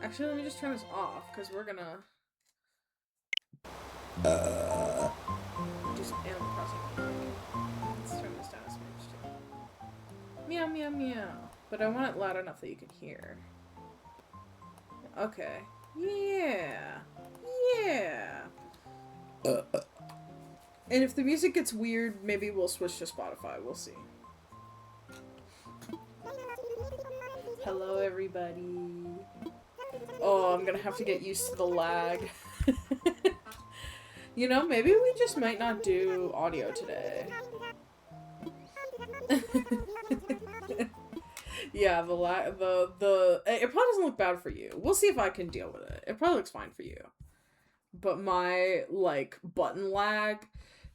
Actually, let me just turn this off, because we're gonna do some Animal Crossing. Let's turn this down a smidge too. Meow, meow, meow. But I want it loud enough that you can hear. Okay. Yeah. Yeah. And if the music gets weird, maybe we'll switch to Spotify. We'll see. Hello, everybody. Oh, I'm gonna have to get used to the lag. You know, maybe we just might not do audio today. Yeah, it probably doesn't look bad for you. We'll see if I can deal with it. It probably looks fine for you. But my, like, button lag,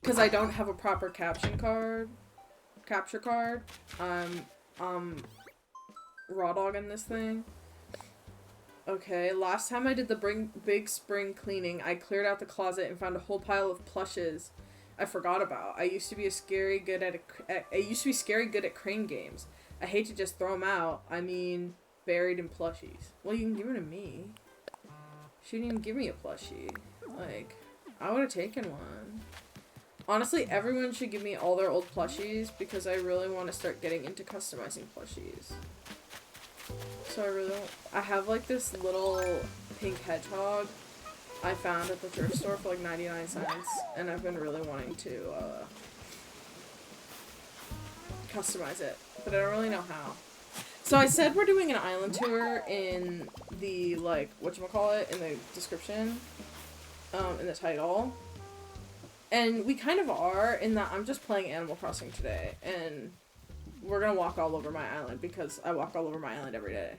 because I don't have a proper capture card, raw dogging this thing. Okay, last time I did the big spring cleaning, I cleared out the closet and found a whole pile of plushes I forgot about. I used to be scary good at crane games. I hate to just throw them out. I mean, buried in plushies. Well, you can give it to me. She didn't even give me a plushie. Like, I would have taken one. Honestly, everyone should give me all their old plushies because I really want to start getting into customizing plushies. So I have like this little pink hedgehog I found at the thrift store for like 99 cents, and I've been really wanting to customize it, but I don't really know how. So I said we're doing an island tour in the, like, whatchamacallit, in the description, in the title. And we kind of are, in that I'm just playing Animal Crossing today, and we're gonna walk all over my island, because I walk all over my island every day.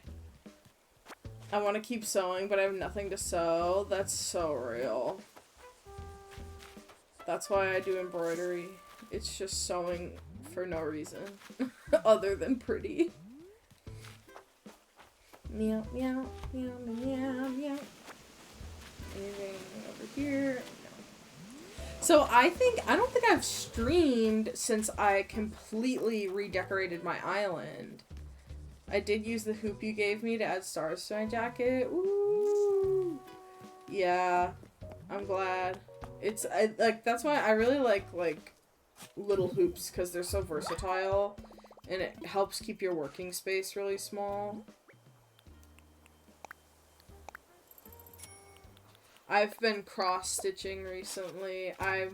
I want to keep sewing, but I have nothing to sew. That's so real. That's why I do embroidery. It's just sewing for no reason, other than pretty. Meow, meow, meow, meow, meow. Anything over here? So I don't think I've streamed since I completely redecorated my island. I did use the hoop you gave me to add stars to my jacket. Ooh. Yeah, I'm glad. That's why I really like little hoops, because they're so versatile and it helps keep your working space really small. I've been cross-stitching recently. I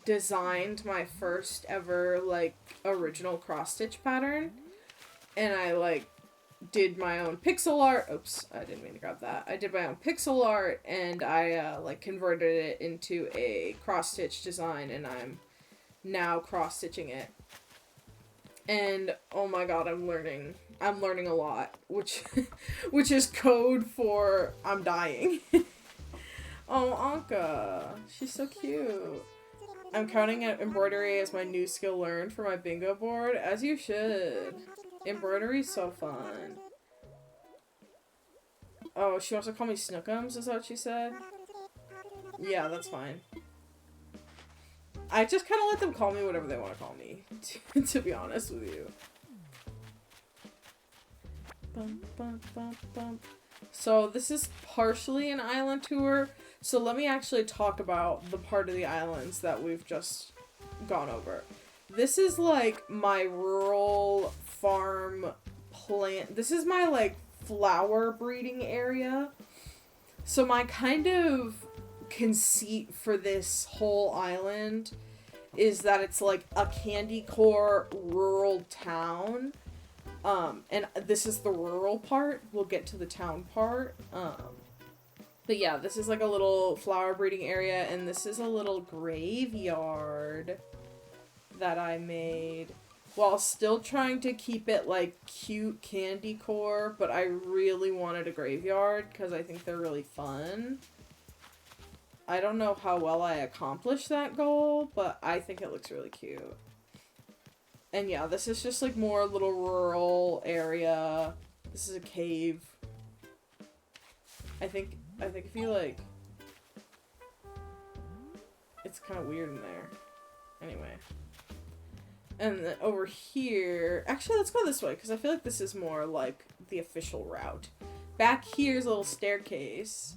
designed my first ever, like, original cross-stitch pattern, and I, like, did my own pixel art. Oops, I didn't mean to grab that. I did my own pixel art, and I, like, converted it into a cross-stitch design, and I'm now cross-stitching it. And oh my god, I'm learning a lot, which which is code for I'm dying. Oh, Anka, she's so cute. I'm counting embroidery as my new skill learned for my bingo board, as you should. Embroidery's so fun. Oh, she wants to call me Snookums, is that what she said? Yeah, that's fine. I just kind of let them call me whatever they want to call me, to be honest with you. Bum, bum, bum, bum. So this is partially an island tour, so let me actually talk about the part of the islands that we've just gone over. This is like my rural farm plant. This is my like flower breeding area. So my kind of conceit for this whole island is that it's like a candycore rural town. And this is the rural part. We'll get to the town part. But yeah, this is like a little flower breeding area, and this is a little graveyard that I made while still trying to keep it like cute candycore, but I really wanted a graveyard because I think they're really fun. I don't know how well I accomplished that goal, but I think it looks really cute. And yeah, this is just like more little rural area. This is a cave. I think if you like, it's kind of weird in there. Anyway. And then over here, actually, let's go this way, because I feel like this is more like the official route. Back here's a little staircase,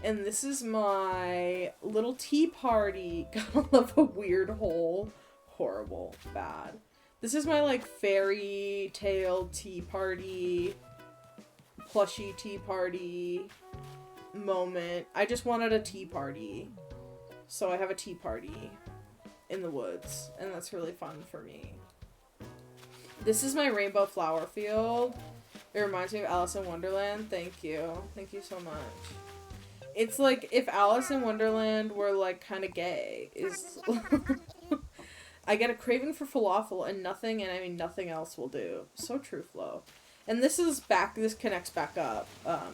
and this is my little tea party. God, I love a weird hole. Horrible. Bad. This is my, like, fairy tale tea party, plushy tea party moment. I just wanted a tea party, so I have a tea party in the woods, and that's really fun for me. This is my rainbow flower field. It reminds me of Alice in Wonderland. Thank you. Thank you so much. It's like if Alice in Wonderland were like kind of gay. Is I get a craving for falafel and nothing, and I mean nothing else will do. So true, Flo. And this is back, this connects back up.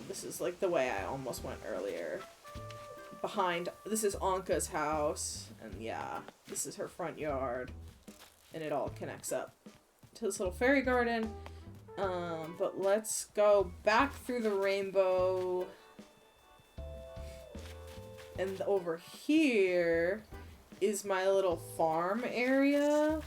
This is like the way I almost went earlier. Behind, this is Anka's house, and yeah, this is her front yard, and it all connects up to this little fairy garden. But let's go back through the rainbow, and over here is my little farm area,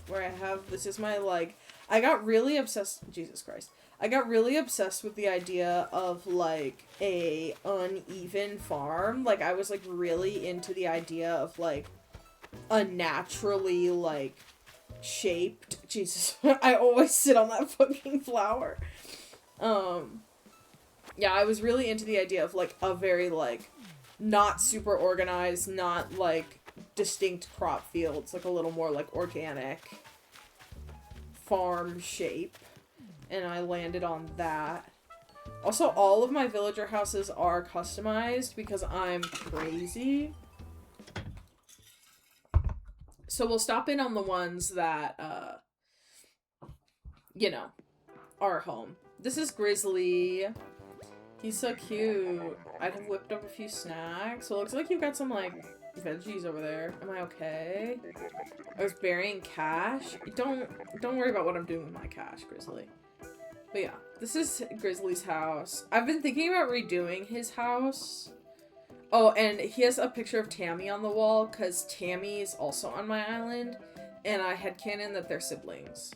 where I have, this is my, like, I got really obsessed, Jesus Christ. I got really obsessed with the idea of, like, a uneven farm. Like, I was, like, really into the idea of, like, a naturally, like, shaped... Jesus, I always sit on that fucking flower. Yeah, I was really into the idea of, like, a very, like, not super organized, not, like, distinct crop fields. Like, a little more, like, organic farm shape. And I landed on that. Also, all of my villager houses are customized because I'm crazy. So we'll stop in on the ones that, you know, are home. This is Grizzly. He's so cute. I've whipped up a few snacks. So it looks like you've got some, like, veggies over there. Am I okay? I was burying cash. Don't worry about what I'm doing with my cash, Grizzly. But yeah, this is Grizzly's house. I've been thinking about redoing his house. Oh, and he has a picture of Tammy on the wall, because Tammy is also on my island, and I headcanon that they're siblings.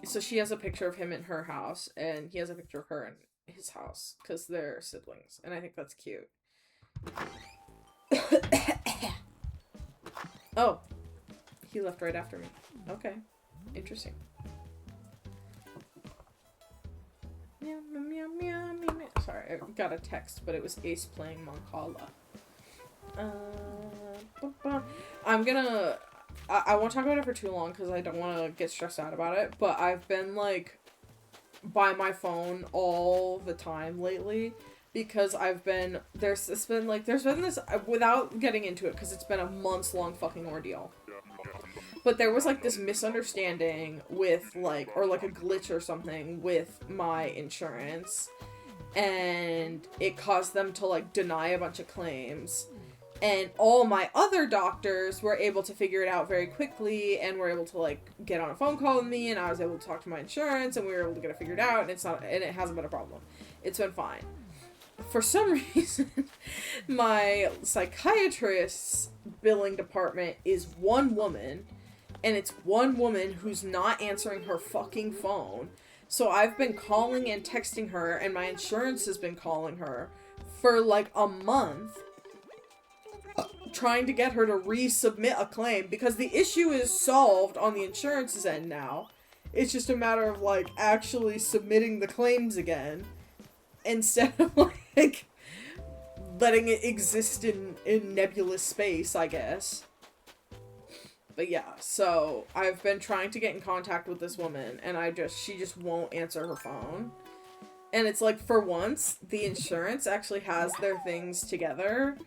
So she has a picture of him in her house, and he has a picture of her in his house, because they're siblings, and I think that's cute. Oh, he left right after me. Okay, interesting. Meow, meow, meow, meow, meow. Sorry, I got a text, but it was Ace playing Moncala. I'm gonna... I won't talk about it for too long, because I don't want to get stressed out about it, but I've been, like, by my phone all the time lately, because I've been... There's been this... Without getting into it, because it's been a months-long fucking ordeal. But there was, like, this misunderstanding with, like, or, like, a glitch or something with my insurance. And it caused them to, like, deny a bunch of claims. And all my other doctors were able to figure it out very quickly and were able to, like, get on a phone call with me, and I was able to talk to my insurance, and we were able to get it figured out, and it hasn't been a problem. It's been fine. For some reason, my psychiatrist's billing department is one woman, and it's one woman who's not answering her fucking phone. So I've been calling and texting her, and my insurance has been calling her for like a month, trying to get her to resubmit a claim, because the issue is solved on the insurance's end now. It's just a matter of, like, actually submitting the claims again, instead of, like, letting it exist in nebulous space, I guess. But yeah, so I've been trying to get in contact with this woman, and she just won't answer her phone. And it's like, for once, the insurance actually has their things together,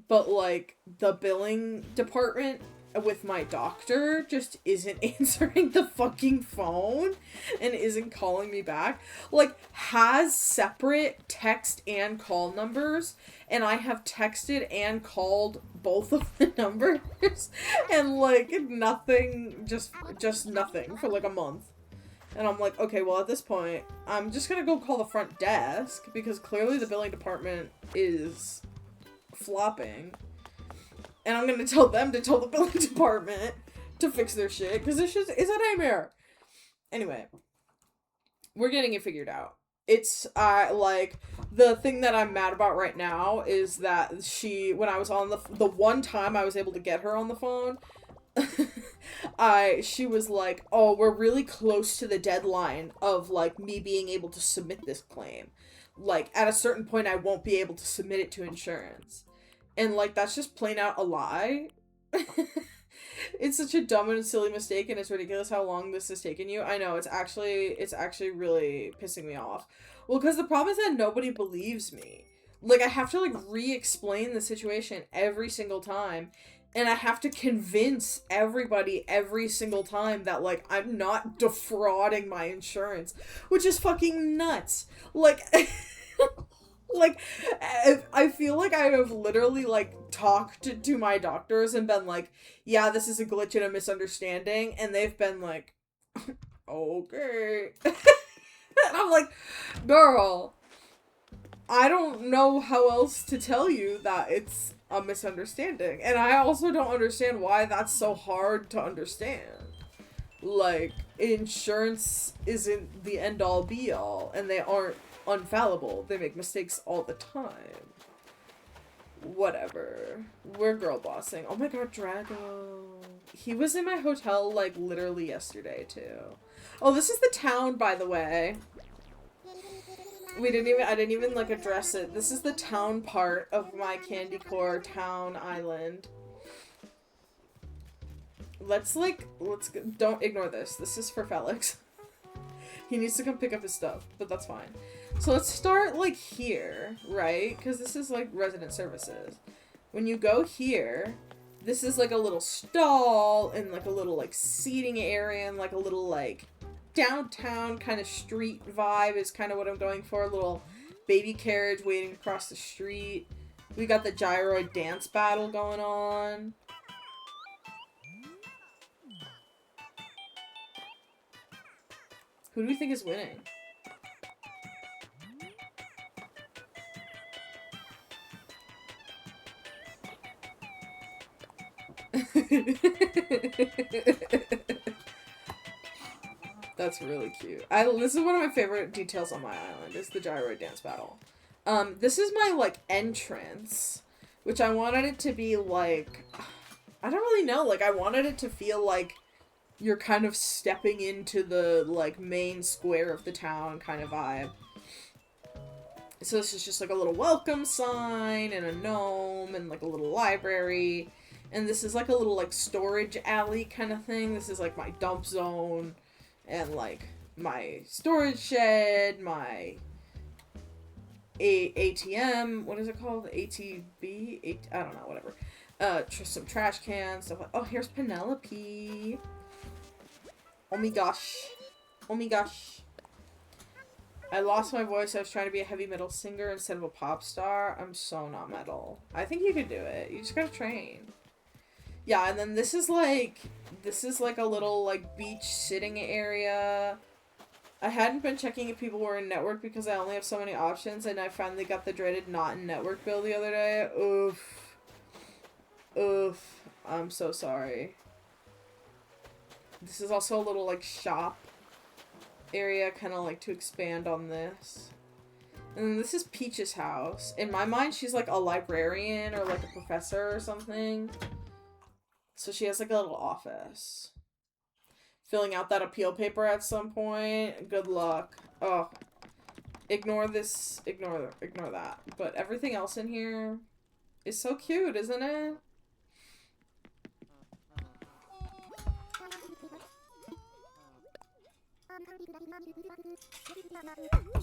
but, like, the billing department with my doctor just isn't answering the fucking phone and isn't calling me back. Like, has separate text and call numbers, and I have texted and called both of the numbers, and, like, nothing, just nothing for, like, a month. And I'm like, okay, well, at this point, I'm just gonna go call the front desk, because clearly the billing department is flopping. And I'm gonna tell them to tell the billing department to fix their shit, because this shit is a nightmare. Anyway, we're getting it figured out. It's, like, the thing that I'm mad about right now is that when I was on the one time I was able to get her on the phone, she was like, oh, we're really close to the deadline of, like, me being able to submit this claim. Like, at a certain point, I won't be able to submit it to insurance. And, like, that's just plain out a lie. It's such a dumb and silly mistake, and it's ridiculous how long this has taken you. I know, it's actually really pissing me off. Well, because the problem is that nobody believes me. Like, I have to, like, re-explain the situation every single time, and I have to convince everybody every single time that, like, I'm not defrauding my insurance, which is fucking nuts. Like, like, I feel like I have literally, like, talked to my doctors and been like, yeah, this is a glitch and a misunderstanding, and they've been like, okay. And I'm like, girl, I don't know how else to tell you that it's a misunderstanding. And I also don't understand why that's so hard to understand. Like, insurance isn't the end-all be-all, and they aren't infallible. They make mistakes all the time. Whatever. We're girl bossing. Oh my god, Drago. He was in my hotel, like, literally yesterday, too. Oh, this is the town, by the way. I didn't even, like, address it. This is the town part of my candycore town island. Don't ignore this. This is for Felix. He needs to come pick up his stuff, but that's fine. So let's start, like, here, right? Because this is, like, resident services. When you go here, this is, like, a little stall and, like, a little, like, seating area and, like, a little, like, downtown kind of street vibe is kind of what I'm going for. A little baby carriage waiting across the street. We got the gyroid dance battle going on. Who do we think is winning? That's really cute. This is one of my favorite details on my island, is the gyroid dance battle. This is my, like, entrance, which I wanted it to be, like, I don't really know, like, I wanted it to feel like you're kind of stepping into the, like, main square of the town kind of vibe. So this is just, like, a little welcome sign and a gnome and, like, a little library. And this is, like, a little, like, storage alley kind of thing. This is, like, my dump zone and, like, my storage shed, my ATM, what is it called? ATB? I don't know, whatever. Some trash cans, stuff like, oh, here's Penelope. Oh my gosh. Oh my gosh. I lost my voice. I was trying to be a heavy metal singer instead of a pop star. I'm so not metal. I think you could do it. You just gotta train. Yeah, and then this is like a little, like, beach sitting area. I hadn't been checking if people were in network because I only have so many options, and I finally got the dreaded not in network bill the other day. Oof. Oof. I'm so sorry. This is also a little, like, shop area, kind of, like, to expand on this. And then this is Peach's house. In my mind, she's, like, a librarian or, like, a professor or something. So she has, like, a little office. Filling out that appeal paper at some point. Good luck. Oh. Ignore this. Ignore that. But everything else in here is so cute, isn't it?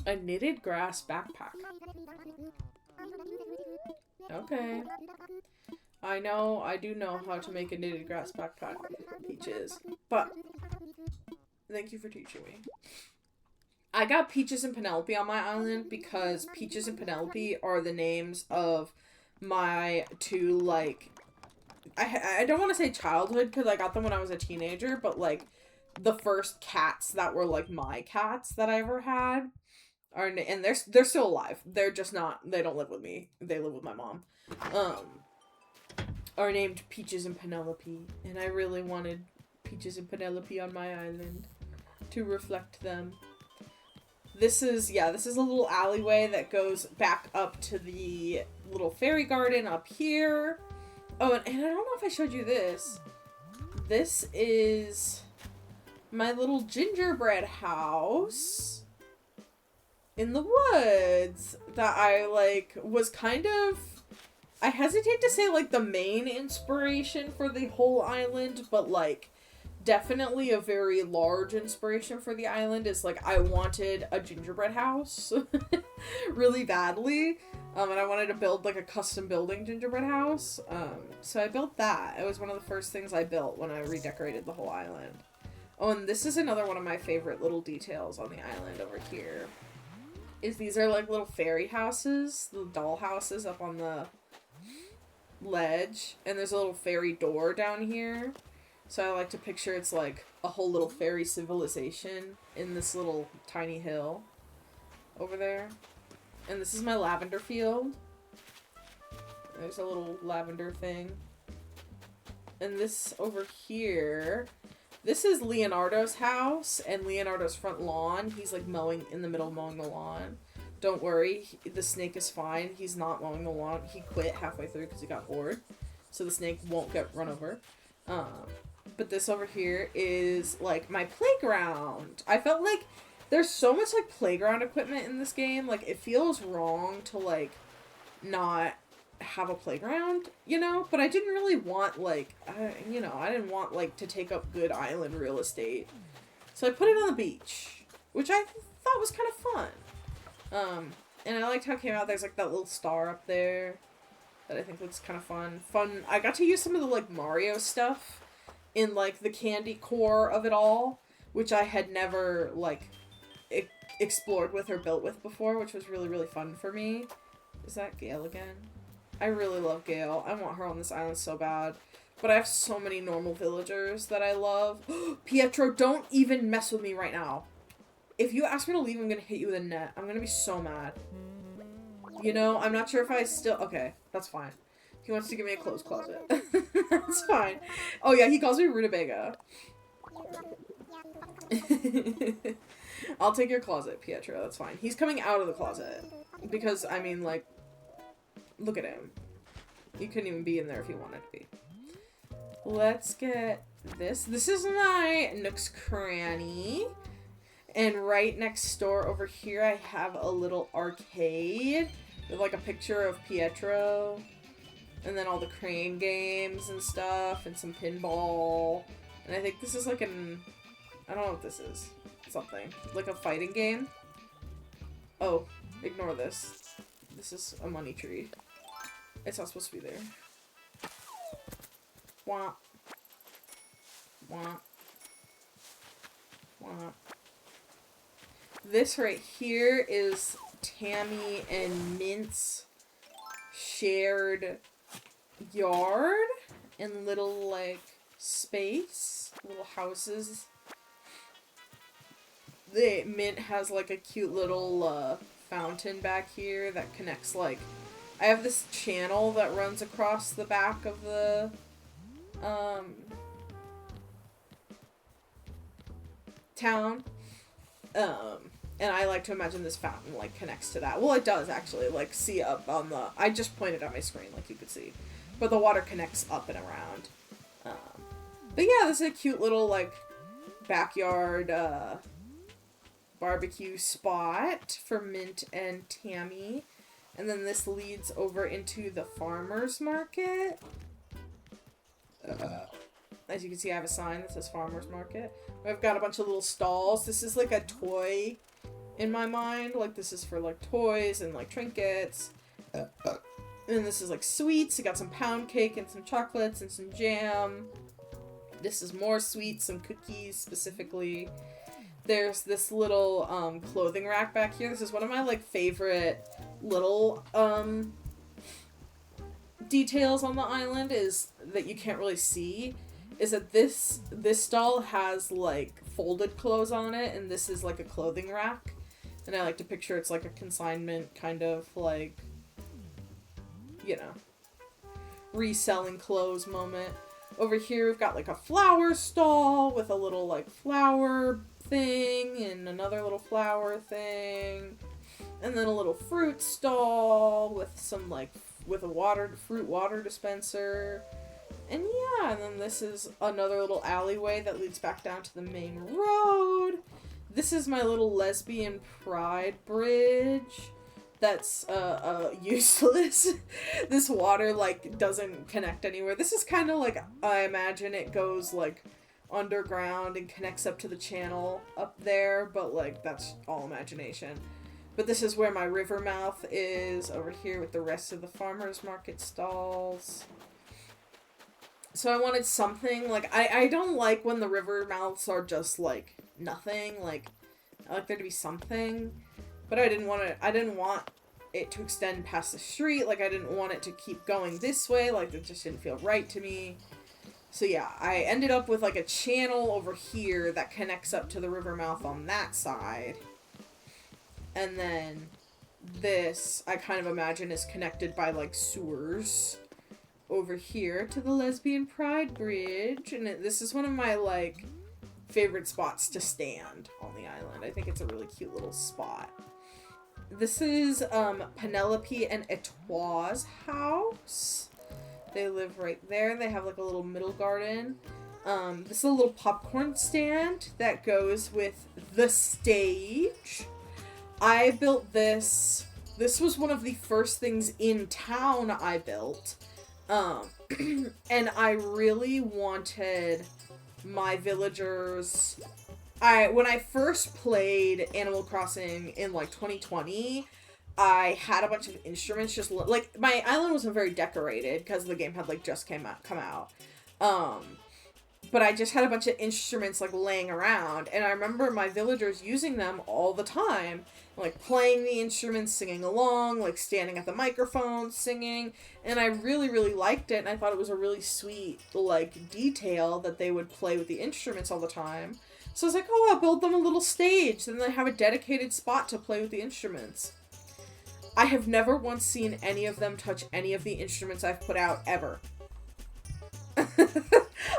A knitted grass backpack. Okay. I do know how to make a knitted grass backpack, Peaches. But, thank you for teaching me. I got Peaches and Penelope on my island because Peaches and Penelope are the names of my two, like, I don't want to say childhood because I got them when I was a teenager, but, like, the first cats that were, like, my cats that I ever had and they're still alive. They're just not, they don't live with me. They live with my mom. Are named Peaches and Penelope, and I really wanted Peaches and Penelope on my island to reflect them. This is a little alleyway that goes back up to the little fairy garden up here. Oh, and I don't know if I showed you this. This is my little gingerbread house in the woods that I, like, was kind of... I hesitate to say, like, the main inspiration for the whole island, but, like, definitely a very large inspiration for the island is, like, I wanted a gingerbread house really badly, and I wanted to build, like, a custom building gingerbread house, so I built that. It was one of the first things I built when I redecorated the whole island. Oh, and this is another one of my favorite little details on the island over here, is these are, like, little fairy houses, little doll houses up on the ledge, and there's a little fairy door down here. So I like to picture it's like a whole little fairy civilization in this little tiny hill over there. And this is my lavender field. There's a little lavender thing. And this over here, this is Leonardo's house and Leonardo's front lawn. He's like mowing in the middle, mowing the lawn. Don't worry, the snake is fine. He's not mowing the lawn. He quit halfway through because he got bored. So the snake won't get run over. But this over here is, like, my playground. I felt like there's so much, like, playground equipment in this game. Like, it feels wrong to, like, not have a playground, you know? But I didn't really want, like, I didn't want, like, to take up good island real estate. So I put it on the beach, which I thought was kind of fun. And I liked how it came out. There's, like, that little star up there that I think looks kind of fun. I got to use some of the, like, Mario stuff in, like, the candy core of it all, which I had never, like, explored with or built with before, which was really, really fun for me. Is that Gale again? I really love Gale. I want her on this island so bad. But I have so many normal villagers that I love. Pietro, don't even mess with me right now. If you ask me to leave, I'm gonna hit you with a net. I'm gonna be so mad. You know, I'm not sure if I still... Okay, that's fine. He wants to give me a clothes closet. That's fine. Oh yeah, he calls me rutabaga. I'll take your closet, Pietro. That's fine. He's coming out of the closet. Because, I mean, like... Look at him. He couldn't even be in there if he wanted to be. Let's get this. This is my Nook's Cranny. And right next door over here, I have a little arcade with, like, a picture of Pietro. And then all the crane games and stuff, and some pinball. And I think this is like an... I don't know what this is. Something. Like a fighting game. Oh, ignore this. This is a money tree. It's not supposed to be there. Wah. Wah. Wah. This right here is Tammy and Mint's shared yard and little, like, space, little houses. Mint has, like, a cute little fountain back here that connects, like, I have this channel that runs across the back of the town, and I like to imagine this fountain, like, connects to that. Well, it does, actually, like, see up on the... I just pointed at my screen, like you could see. But the water connects up and around. But yeah, this is a cute little, like, backyard, barbecue spot for Mint and Tammy. And then this leads over into the farmer's market. As you can see, I have a sign that says farmer's market. I've got a bunch of little stalls. This is, like, a toy in my mind. Like, this is for, like, toys and, like, trinkets. And this is, like, sweets. I got some pound cake and some chocolates and some jam. This is more sweets, some cookies specifically. There's this little clothing rack back here. This is one of my, like, favorite little details on the island is that you can't really see. Is that this stall has, like, folded clothes on it, and this is, like, a clothing rack. And I like to picture it's, like, a consignment kind of, like, you know, reselling clothes moment. Over here we've got like a flower stall with a little like flower thing and another little flower thing. And then a little fruit stall with some like, with a fruit water dispenser. And yeah, and then this is another little alleyway that leads back down to the main road. This is my little lesbian pride bridge. That's useless. This water like doesn't connect anywhere. This is kind of like, I imagine it goes like underground and connects up to the channel up there, but like that's all imagination. But this is where my river mouth is, over here with the rest of the farmers market stalls. So I wanted something, like, I don't like when the river mouths are just, like, nothing. Like, I like there to be something. But I didn't want it to extend past the street. Like, I didn't want it to keep going this way. Like, it just didn't feel right to me. So yeah, I ended up with, like, a channel over here that connects up to the river mouth on that side. And then this, I kind of imagine, is connected by, like, sewers over here to the Lesbian Pride Bridge. And this is one of my, like, favorite spots to stand on the island. I think it's a really cute little spot. This is Penelope and Etoile's house. They live right there. They have, like, a little middle garden. This is a little popcorn stand that goes with the stage. I built this. This was one of the first things in town I built. And I really wanted my villagers. When I first played Animal Crossing in like 2020, I had a bunch of instruments just like, my island wasn't very decorated because the game had like just come out. But I just had a bunch of instruments like laying around, and I remember my villagers using them all the time, like playing the instruments, singing along, like standing at the microphone, singing, and I really, really liked it, and I thought it was a really sweet, like, detail that they would play with the instruments all the time. So I was like, oh, I'll build them a little stage, then they have a dedicated spot to play with the instruments. I have never once seen any of them touch any of the instruments I've put out, ever.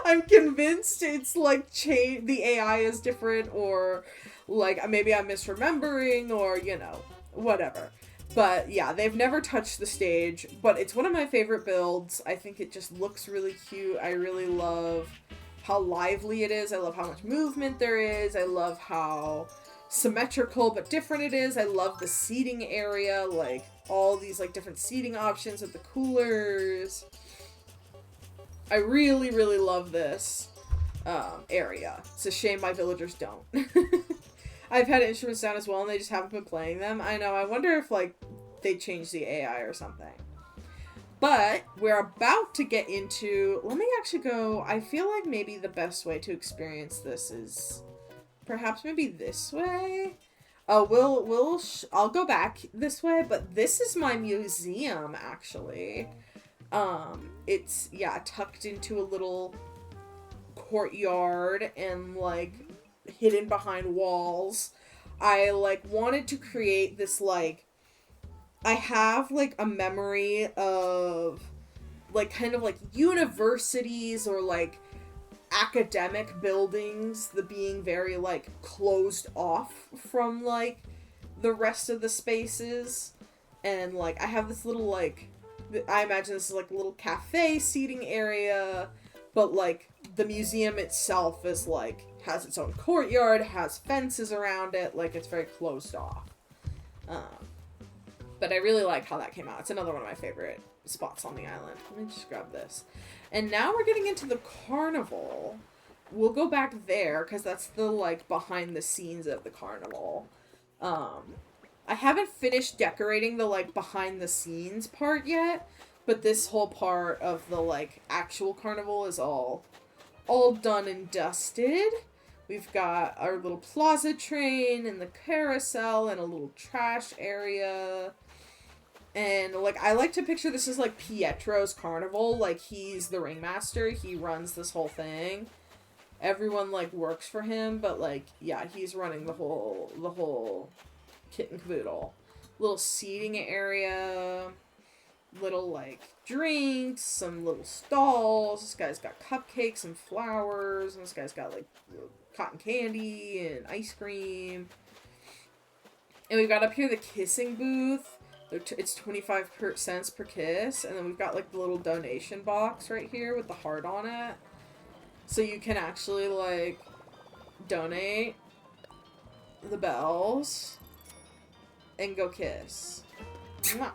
I'm convinced it's like the AI is different, or like maybe I'm misremembering, or you know, whatever. But yeah, they've never touched the stage, but it's one of my favorite builds. I think it just looks really cute. I really love how lively it is. I love how much movement there is. I love how symmetrical but different it is. I love the seating area, like all these like different seating options with the coolers. I really, really love this area. It's a shame my villagers don't. I've had instruments down as well, and they just haven't been playing them. I know, I wonder if, like, they changed the AI or something. But we're about to get into... Let me actually go... I feel like maybe the best way to experience this is perhaps maybe this way. Oh, I'll go back this way, but this is my museum, actually. It's, yeah, tucked into a little courtyard and, like, hidden behind walls. I, like, wanted to create this, like, I have, like, a memory of, like, kind of, like, universities or, like, academic buildings, the being very, like, closed off from, like, the rest of the spaces. And, like, I have this little, like, I imagine this is like a little cafe seating area, but like the museum itself is like, has its own courtyard, has fences around it, like it's very closed off. But I really like how that came out. It's another one of my favorite spots on the island. Let me just grab this. And now we're getting into the carnival. We'll go back there because that's the like behind the scenes of the carnival. I haven't finished decorating the, like, behind-the-scenes part yet, but this whole part of the, like, actual carnival is all done and dusted. We've got our little plaza train and the carousel and a little trash area. And, like, I like to picture this as, like, Pietro's carnival. Like, he's the ringmaster. He runs this whole thing. Everyone, like, works for him, but, like, yeah, he's running the whole kit and caboodle. Little seating area. little, like, drinks, some little stalls. This guy's got cupcakes and flowers, and this guy's got, like, cotton candy and ice cream. And we've got up here the kissing booth. It's 25 cents per kiss. And then we've got, like, the little donation box right here with the heart on it. So you can actually, like, donate the bells and go kiss. Mwah.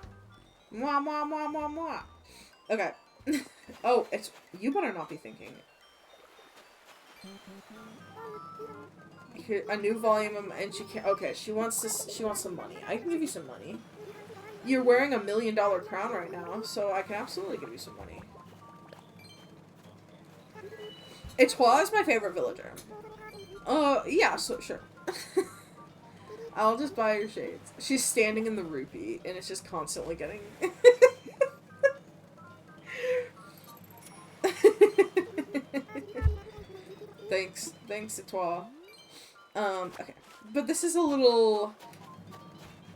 Mwah, mwah, mwah, mwah, mwah. Okay. Oh, it's... You better not be thinking. Here, a new volume of... And she can't... Okay, she wants some money. I can give you some money. You're wearing $1 million crown right now, so I can absolutely give you some money. Etoile is my favorite villager. Yeah, so sure. I'll just buy your shades. She's standing in the rupee, and it's just constantly getting... Thanks, Etoile. Okay. But this is a little...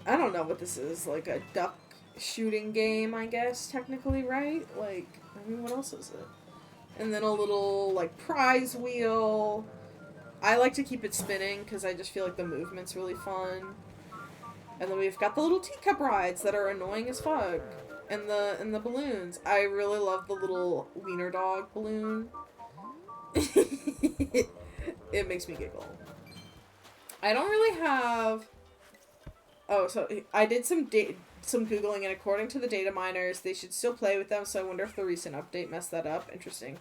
I don't know what this is. Like a duck shooting game, I guess, technically, right? Like, I mean, what else is it? And then a little, like, prize wheel. I like to keep it spinning because I just feel like the movement's really fun. And then we've got the little teacup rides that are annoying as fuck. And the balloons. I really love the little wiener dog balloon. It makes me giggle. I don't really have... Oh, so I did some Googling, and according to the data miners, they should still play with them, so I wonder if the recent update messed that up. Interesting.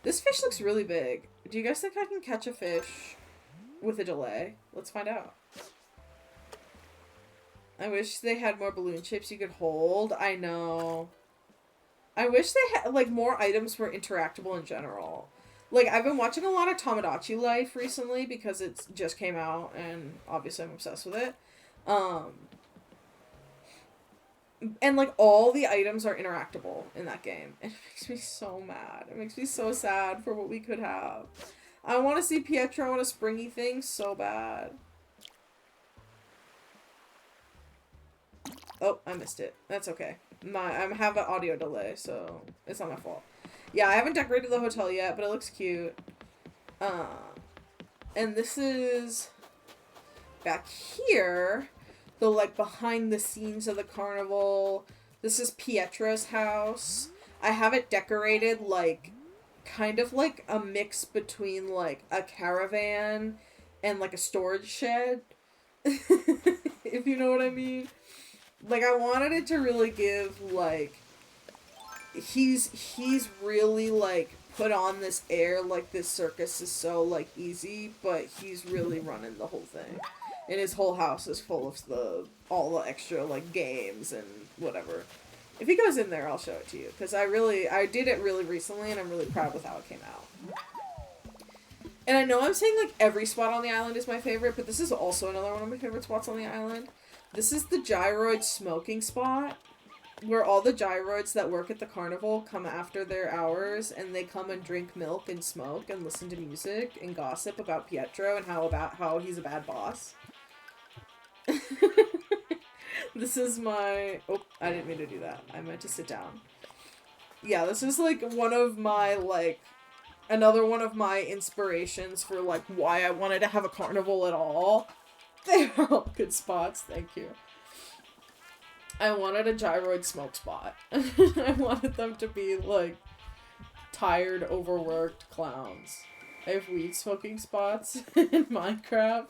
This fish looks really big. Do you guys think I can catch a fish with a delay? Let's find out. I wish they had more balloon shapes you could hold. I know. I wish they had, like, more items were interactable in general. Like, I've been watching a lot of Tamagotchi Life recently because it just came out, and obviously I'm obsessed with it. And, like, all the items are interactable in that game. And it makes me so mad. It makes me so sad for what we could have. I want to see Pietro on a springy thing so bad. Oh, I missed it. That's okay. I have an audio delay, so it's not my fault. Yeah, I haven't decorated the hotel yet, but it looks cute. And this is back here, the, like, behind the scenes of the carnival. This is Pietro's house. I have it decorated, like, kind of like a mix between, like, a caravan and, like, a storage shed. If you know what I mean. Like, I wanted it to really give, like, he's really, like, put on this air, like, this circus is so, like, easy, but he's really running the whole thing. And his whole house is full of all the extra, like, games and whatever. If he goes in there, I'll show it to you, because I did it really recently, and I'm really proud with how it came out. And I know I'm saying, like, every spot on the island is my favorite, but this is also another one of my favorite spots on the island. This is the gyroid smoking spot, where all the gyroids that work at the carnival come after their hours, and they come and drink milk and smoke and listen to music and gossip about Pietro and how he's a bad boss. This is my... Oh, I didn't mean to do that. I meant to sit down. Yeah, this is, like, one of my, like... Another one of my inspirations for, like, why I wanted to have a carnival at all. They're all good spots, thank you. I wanted a gyroid smoke spot. I wanted them to be, like, tired, overworked clowns. I have weed smoking spots in Minecraft.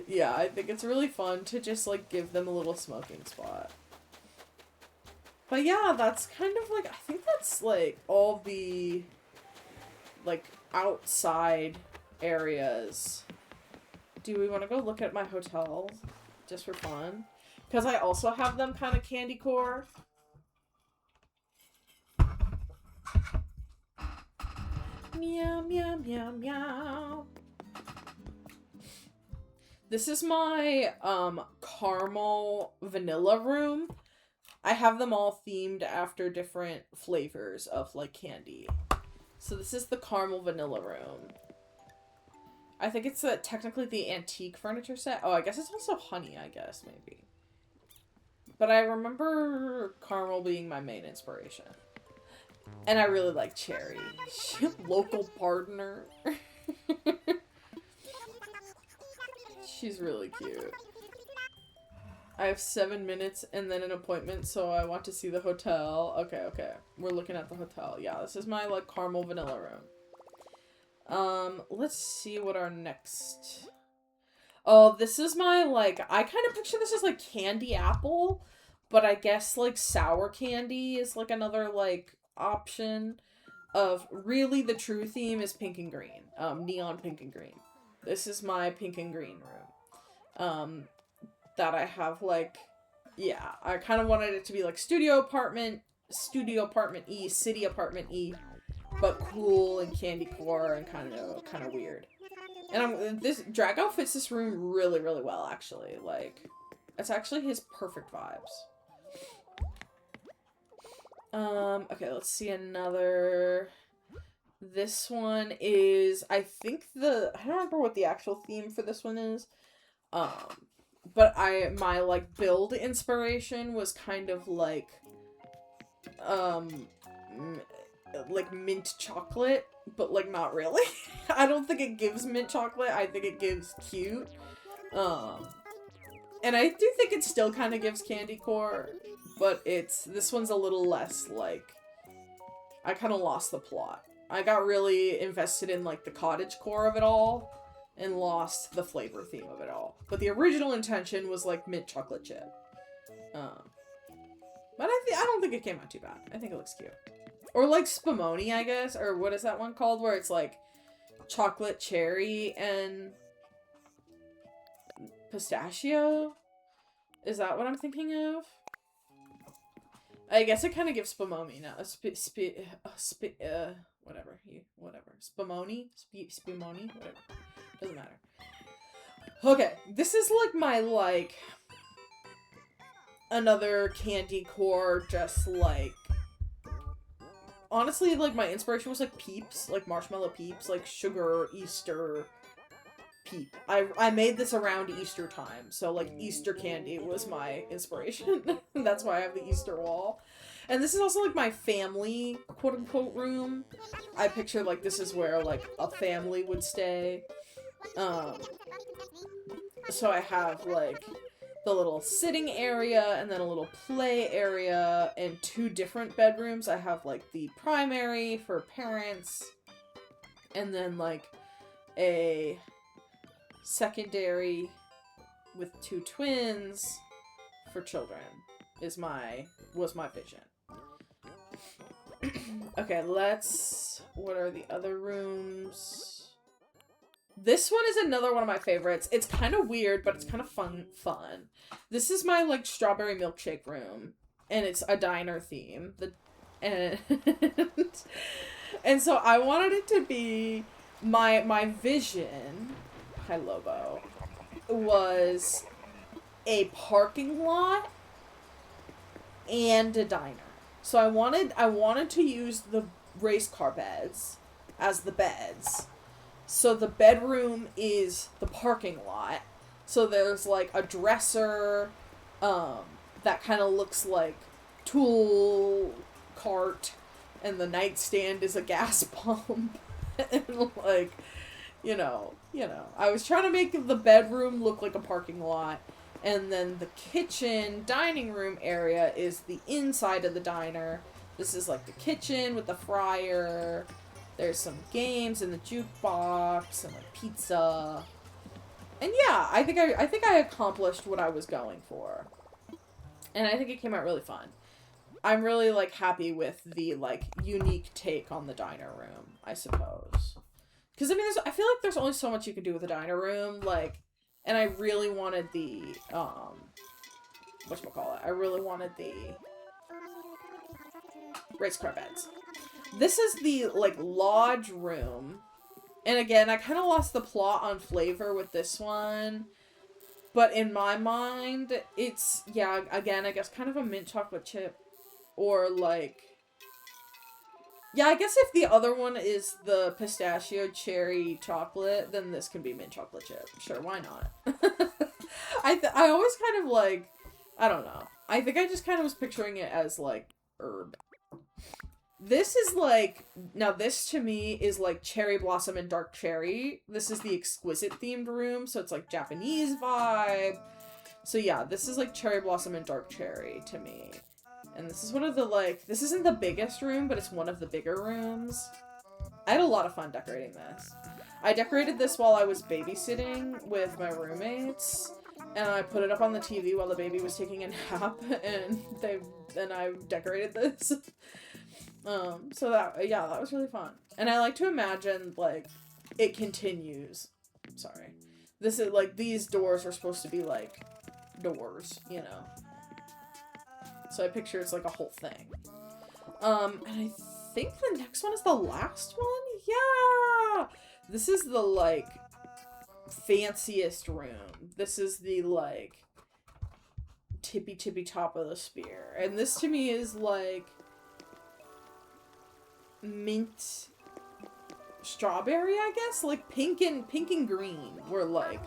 Yeah, I think it's really fun to just, like, give them a little smoking spot. But yeah, that's kind of, like, I think that's, like, all the, like, outside areas. Do we want to go look at my hotel just for fun? Because I also have them kind of candycore. Meow, meow, meow, meow. This is my caramel vanilla room. I have them all themed after different flavors of, like, candy. So this is the caramel vanilla room. I think it's technically the antique furniture set. Oh, I guess it's also honey, I guess, maybe. But I remember caramel being my main inspiration. And I really like cherry. Local partner. She's really cute. I have 7 minutes and then an appointment, so I want to see the hotel. Okay. We're looking at the hotel. Yeah, this is my, like, caramel vanilla room. Let's see what our next... Oh, this is my, like, I kind of picture this as, like, candy apple, but I guess, like, sour candy is, like, another, like, option of really the true theme is pink and green. Neon pink and green. This is my pink and green room. That I have, like, yeah, I kind of wanted it to be, like, studio apartment E, city apartment E, but cool and candycore and kind of weird. And this Drago fits this room really, really well, actually. Like, it's actually his perfect vibes. Okay, let's see another. This one is, I think I don't remember what the actual theme for this one is. But my, like, build inspiration was kind of, like mint chocolate, but, like, not really. I don't think it gives mint chocolate, I think it gives cute. And I do think it still kind of gives candycore, but this one's a little less, like, I kind of lost the plot. I got really invested in, like, the cottage core of it all, and lost the flavor theme of it all. But the original intention was, like, mint chocolate chip. But I don't think it came out too bad. I think it looks cute. Or, like, spumoni, I guess, or what is that one called, where it's, like, chocolate cherry and pistachio? Is that what I'm thinking of? I guess it kind of gives spumoni now. Whatever. Spumoni? Spumoni? Whatever. Doesn't matter. Okay, this is, like, my, like, another candy core, just, like, honestly, like, my inspiration was, like, Peeps, like, marshmallow Peeps, like, sugar Easter Peep. I made this around Easter time, so, like, Easter candy was my inspiration. That's why I have the Easter wall. And this is also, like, my family, quote-unquote, room. I picture, like, this is where, like, a family would stay. So I have, like, the little sitting area, and then a little play area, and 2 different bedrooms. I have, like, the primary for parents, and then, like, a secondary with 2 twins for children was my vision. Okay, what are the other rooms? This one is another one of my favorites. It's kind of weird, but it's kind of fun. This is my, like, strawberry milkshake room, and it's a diner theme. And so I wanted it to be my vision. Hi, Lobo. Was a parking lot and a diner. So I wanted to use the race car beds as the beds. So the bedroom is the parking lot. So there's, like, a dresser that kind of looks like tool cart, and the nightstand is a gas pump. And, like, you know, I was trying to make the bedroom look like a parking lot, and then the kitchen dining room area is the inside of the diner. This is, like, the kitchen with the fryer. There's some games in the jukebox and, like, pizza. And yeah, I think I accomplished what I was going for. And I think it came out really fun. I'm really, like, happy with the, like, unique take on the diner room, I suppose. Because, I mean, I feel like there's only so much you can do with a diner room, like, and I really wanted the, whatchamacallit, I really wanted the race car beds. This is the, like, lodge room. And again, I kind of lost the plot on flavor with this one. But in my mind, it's, yeah, again, I guess kind of a mint chocolate chip. Or, like, yeah, I guess if the other one is the pistachio cherry chocolate, then this can be mint chocolate chip. Sure, why not? I always kind of, like, I don't know. I think I just kind of was picturing it as, like, herb. This is, like... Now, this, to me, is, like, cherry blossom and dark cherry. This is the exquisite themed room, so it's, like, Japanese vibe. So, yeah, this is, like, cherry blossom and dark cherry to me. And this is one of the, like... This isn't the biggest room, but it's one of the bigger rooms. I had a lot of fun decorating this. I decorated this while I was babysitting with my roommates. And I put it up on the TV while the baby was taking a nap. And I decorated this. So that, yeah, that was really fun. And I like to imagine, like, it continues. Sorry. This is, like, these doors are supposed to be, like, doors, you know. So I picture it's, like, a whole thing. And I think the next one is the last one? Yeah! This is the, like, fanciest room. This is the, like, tippy top of the spear. And this, to me, is, like... mint strawberry, I guess? Like pink and green were like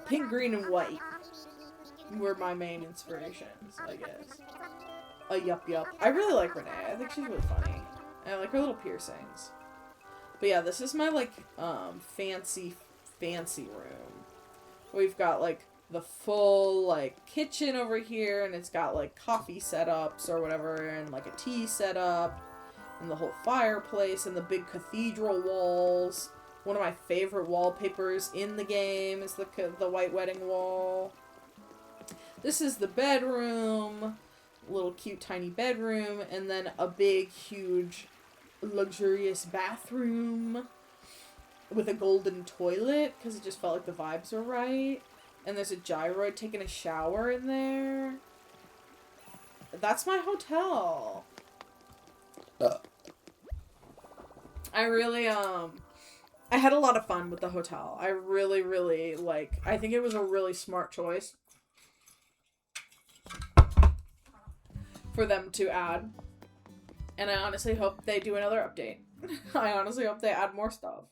pink, green, and white were my main inspirations, I guess. Yup. I really like Renee. I think she's really funny. And I like her little piercings. But yeah, this is my like fancy room. We've got like the full, like, kitchen over here, and it's got, like, coffee setups or whatever, and, like, a tea setup, and the whole fireplace, and the big cathedral walls. One of my favorite wallpapers in the game is the white wedding wall. This is the bedroom, little cute tiny bedroom, and then a big, huge, luxurious bathroom with a golden toilet, because it just felt like the vibes were right. And there's a gyroid taking a shower in there. That's my hotel. I really, I had a lot of fun with the hotel. I really, like, I think it was a really smart choice for them to add. And I honestly hope they do another update. I honestly hope they add more stuff.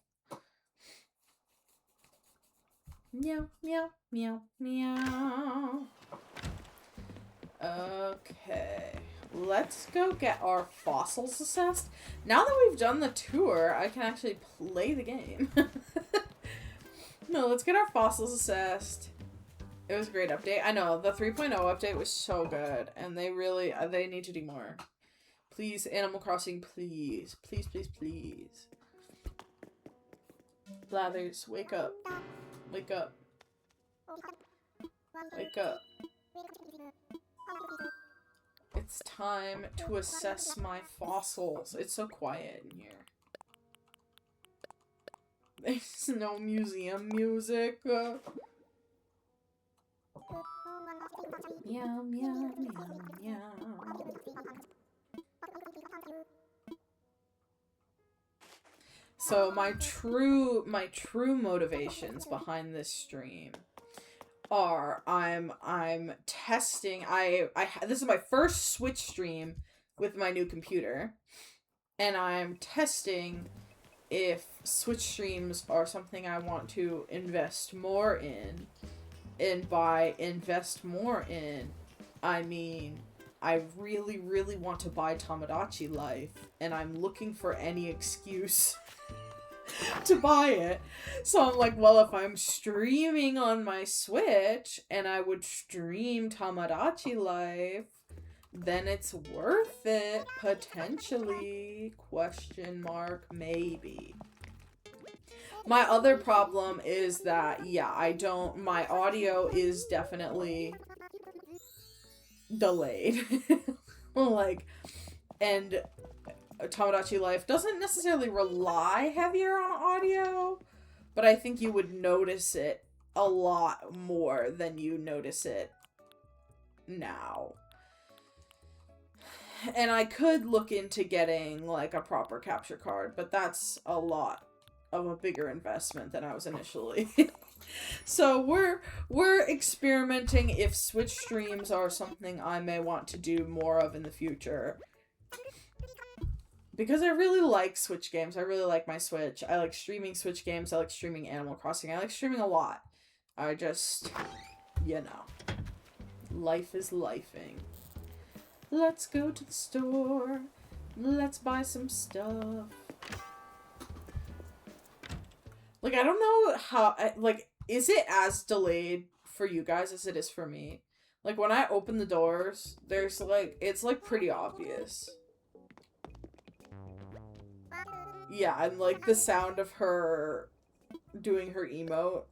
Meow. Okay. Let's go get our fossils assessed. Now that we've done the tour, I can actually play the game. No, let's get our fossils assessed. It was a great update. I know, the 3.0 update was so good. And they really, they need to do more. Please, Animal Crossing, please. Please. Blathers, wake up. Wake up. It's time to assess my fossils. It's so quiet in here. There's no museum music. Meow. So my true motivations behind this stream are I'm testing. This is my first Switch stream with my new computer, and I'm testing if Switch streams are something I want to invest more in. And by invest more in, I mean I really want to buy Tomodachi Life, and I'm looking for any excuse to buy it. So I'm like, well, if I'm streaming on my Switch and I would stream Tomodachi Life, then it's worth it, potentially, ? Maybe. My other problem is that, yeah, my audio is definitely delayed. Like, and Tomodachi Life doesn't necessarily rely heavier on audio, but I think you would notice it a lot more than you notice it now. And I could look into getting, like, a proper capture card, but that's a lot of a bigger investment than I was initially. So we're experimenting if Switch streams are something I may want to do more of in the future. Because I really like Switch games. I really like my Switch. I like streaming Switch games. I like streaming Animal Crossing. I like streaming a lot. I just, you know. Life is lifing. Let's go to the store. Let's buy some stuff. Like, I don't know how, like, is it as delayed for you guys as it is for me? Like, when I open the doors, there's, like, it's, like, pretty obvious. Yeah, and, like, the sound of her doing her emote.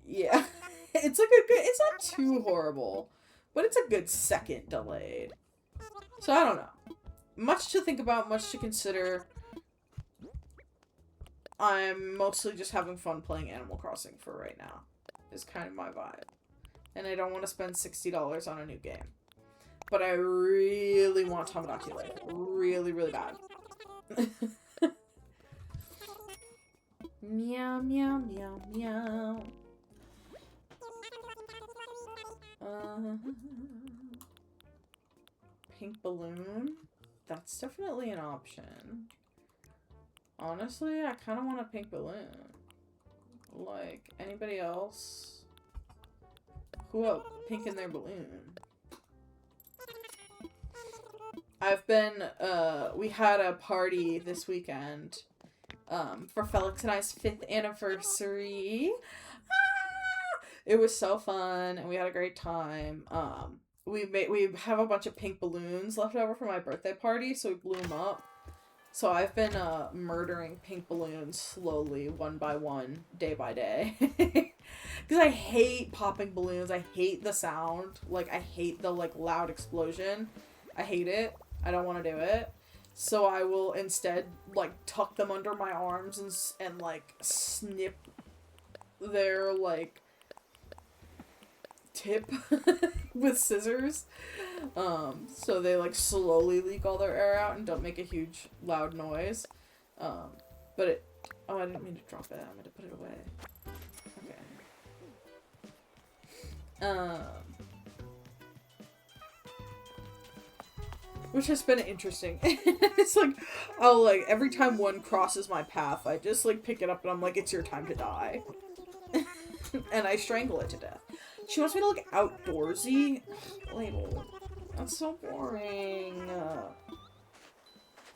Yeah. It's, like, a good, it's not too horrible, but it's a good second delayed. So, I don't know. Much to think about, much to consider. I'm mostly just having fun playing Animal Crossing for right now. Is kind of my vibe. And I don't want to spend $60 on a new game. But I really want Tomodachi Life. Really, really bad. Meow, meow, meow, meow. Pink balloon? That's definitely an option. Honestly, I kind of want a pink balloon. Like, anybody else? Who else? Pink in their balloon. I've been, we had a party this weekend, for Felix and I's 5th anniversary. It was so fun, and we had a great time. We have a bunch of pink balloons left over from my birthday party, so we blew them up. So I've been, murdering pink balloons slowly, one by one, day by day. Because I hate popping balloons. I hate the sound. Like, I hate the, like, loud explosion. I hate it. I don't want to do it. So I will instead, like, tuck them under my arms and like, snip their, like, tip with scissors. So they, like, slowly leak all their air out and don't make a huge, loud noise. But it... Oh, I didn't mean to drop it. I meant to put it away. Okay. Which has been interesting. It's like, oh, like, every time one crosses my path, I just, like, pick it up and I'm like, it's your time to die. And I strangle it to death. She wants me to look outdoorsy? Label. That's so boring.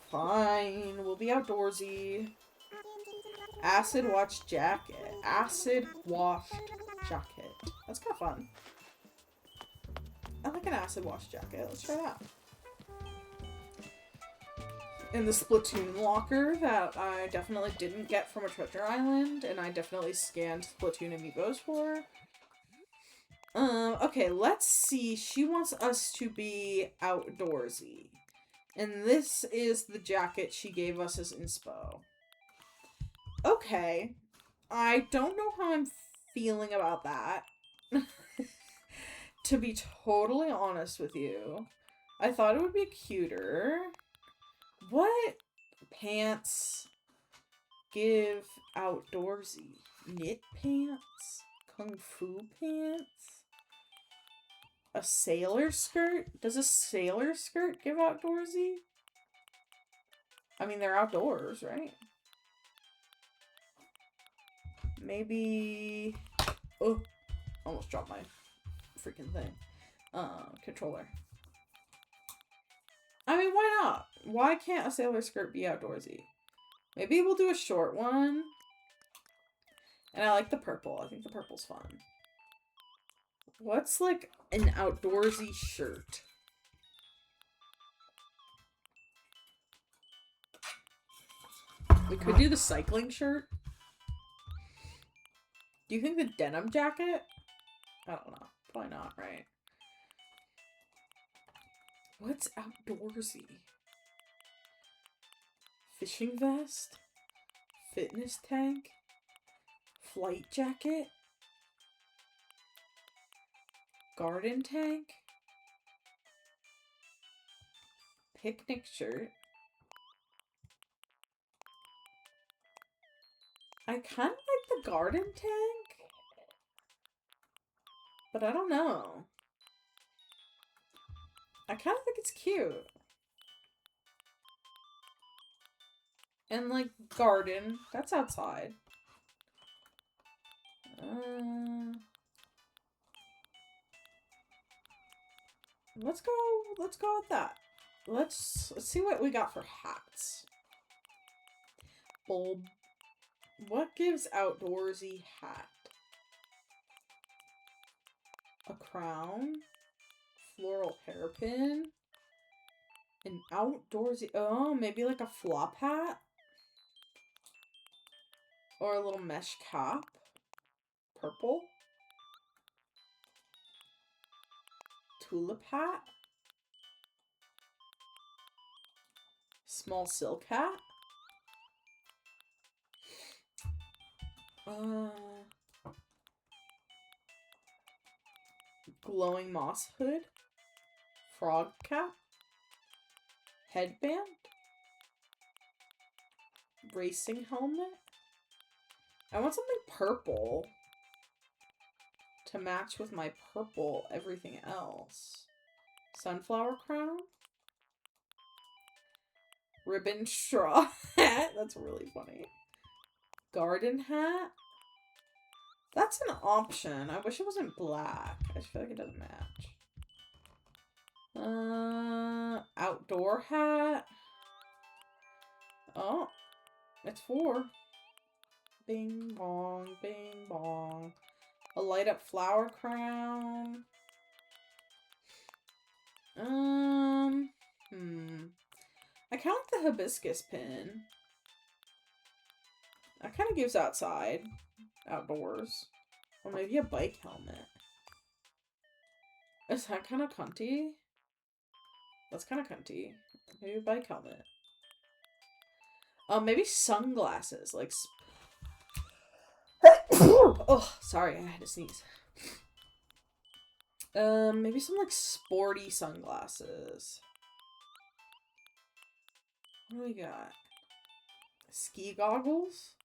Fine, we'll be outdoorsy. Acid wash jacket. Acid washed jacket. That's kind of fun. I like an acid wash jacket. Let's try that. And the Splatoon locker that I definitely didn't get from a treasure island, and I definitely scanned Splatoon amiibos for. Okay, let's see. She wants us to be outdoorsy. And this is the jacket she gave us as inspo. Okay. I don't know how I'm feeling about that. To be totally honest with you. I thought it would be cuter. What pants give outdoorsy? Knit pants? Kung fu pants? A sailor skirt? Does a sailor skirt give outdoorsy? I mean, they're outdoors, right? Maybe... Oh, almost dropped my freaking thing. Controller. I mean, why not? Why can't a sailor skirt be outdoorsy? Maybe we'll do a short one. And I like the purple. I think the purple's fun. What's, like, an outdoorsy shirt? We could do the cycling shirt. Do you think the denim jacket? I don't know. Probably not, right? What's outdoorsy? Fishing vest? Fitness tank? Flight jacket? Garden tank? Picnic shirt? I kind of like the garden tank, but I don't know. I kind of think it's cute. And, like, garden. That's outside. Let's go with that. Let's see what we got for hats. Bulb. What gives outdoorsy hat? A crown, floral hairpin, an outdoorsy, oh, maybe like a flop hat? Or a little mesh cap. Purple. Tulip hat. Small silk hat. Glowing moss hood. Frog cap. Headband. Racing helmet. I want something purple to match with my purple everything else. Sunflower crown. Ribbon straw hat. That's really funny. Garden hat. That's an option. I wish it wasn't black. I just feel like it doesn't match. Outdoor hat. Oh, it's 4. Bing bong, bing bong. A light up flower crown. I count the hibiscus pin. That kind of gives outside. Outdoors. Or maybe a bike helmet. Is that kind of cunty? That's kind of cunty. Maybe a bike helmet. Maybe sunglasses. Like... oh, sorry. I had to sneeze. Maybe some, like, sporty sunglasses. What do we got? Ski goggles?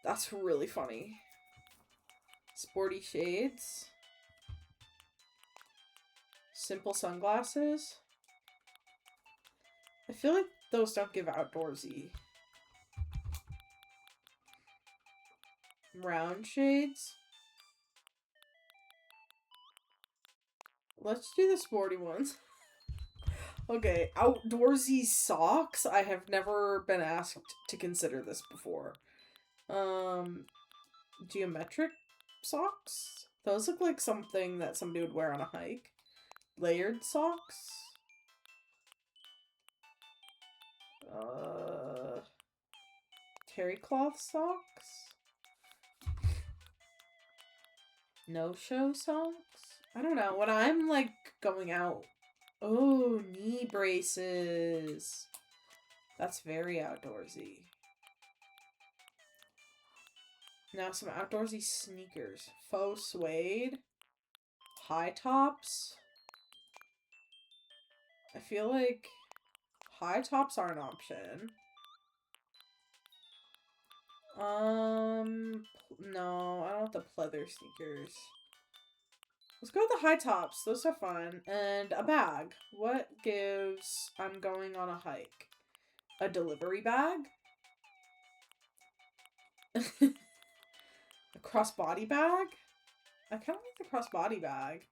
That's really funny. Sporty shades. Simple sunglasses. I feel like those don't give outdoorsy. Round shades. Let's do the sporty ones. Okay, outdoorsy socks. I have never been asked to consider this before. Geometric socks? Those look like something that somebody would wear on a hike. Layered socks? Terry cloth socks? No-show socks? I don't know. When I'm, like, going out... Oh, knee braces. That's very outdoorsy. Now some outdoorsy sneakers. Faux suede. High tops. I feel like high tops are an option. No, I don't want the pleather sneakers. Let's go with the high tops. Those are fun. And a bag. What gives I'm going on a hike? A delivery bag? A crossbody bag? I kind of like the crossbody bag.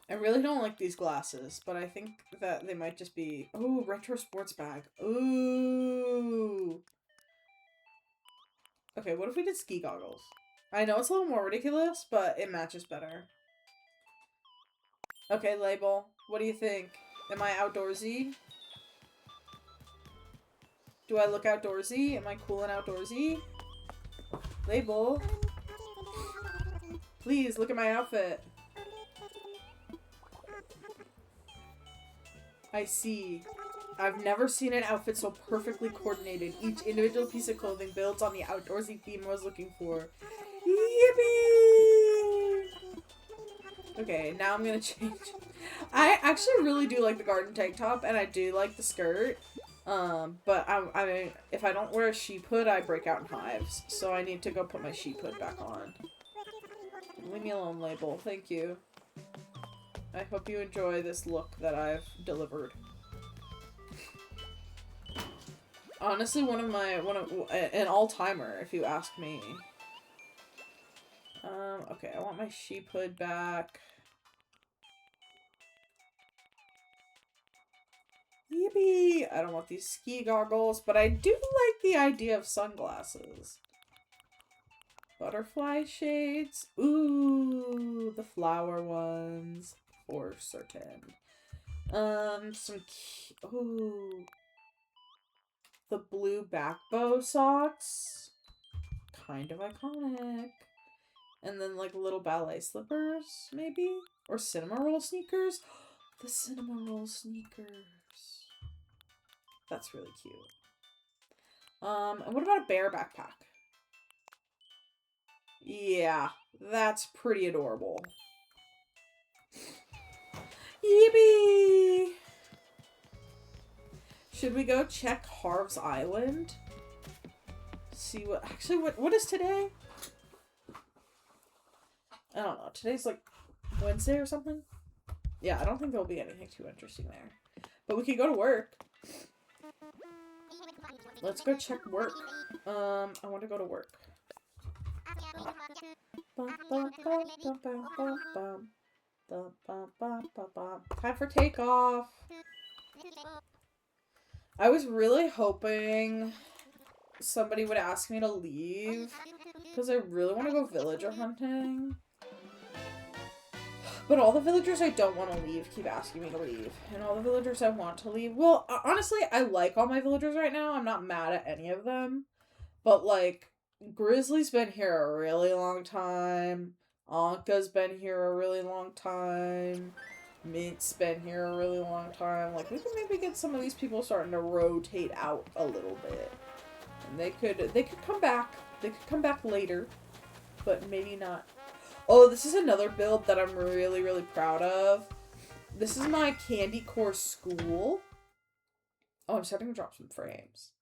I really don't like these glasses, but I think that they might just be... Ooh, retro sports bag. Ooh. Okay, what if we did ski goggles? I know it's a little more ridiculous, but it matches better. Okay, label. What do you think? Am I outdoorsy? Do I look outdoorsy? Am I cool and outdoorsy? Label. Please, look at my outfit. I see. I've never seen an outfit so perfectly coordinated. Each individual piece of clothing builds on the outdoorsy theme I was looking for. Yippee! Okay, now I'm gonna change. I actually really do like the garden tank top, and I do like the skirt. But I if I don't wear a sheep hood, I break out in hives. So I need to go put my sheep hood back on. Leave me alone, label. Thank you. I hope you enjoy this look that I've delivered. Honestly, an all-timer, if you ask me. Okay, I want my sheep hood back. Yippee! I don't want these ski goggles, but I do like the idea of sunglasses. Butterfly shades. Ooh, the flower ones. For certain. Ooh. The blue back bow socks. Kind of iconic. And then, like, little ballet slippers, maybe? Or cinema roll sneakers. The cinema roll sneakers. That's really cute. And what about a bear backpack? Yeah, that's pretty adorable. Yippee! Should we go check Harv's Island? See what... Actually, what is today? I don't know. Today's like Wednesday or something? Yeah, I don't think there'll be anything too interesting there. But we could go to work. Let's go check work. I want to go to work. Time for takeoff. I was really hoping somebody would ask me to leave because I really want to go villager hunting. But all the villagers I don't want to leave keep asking me to leave. And all the villagers I want to leave... Well, honestly, I like all my villagers right now. I'm not mad at any of them. But, like, Grizzly's been here a really long time. Anka's been here a really long time. Mint's been here a really long time. Like, we can maybe get some of these people starting to rotate out a little bit. And they could come back. They could come back later. But maybe not. Oh, this is another build that I'm really, really proud of. This is my candycore school. Oh, I'm starting to drop some frames.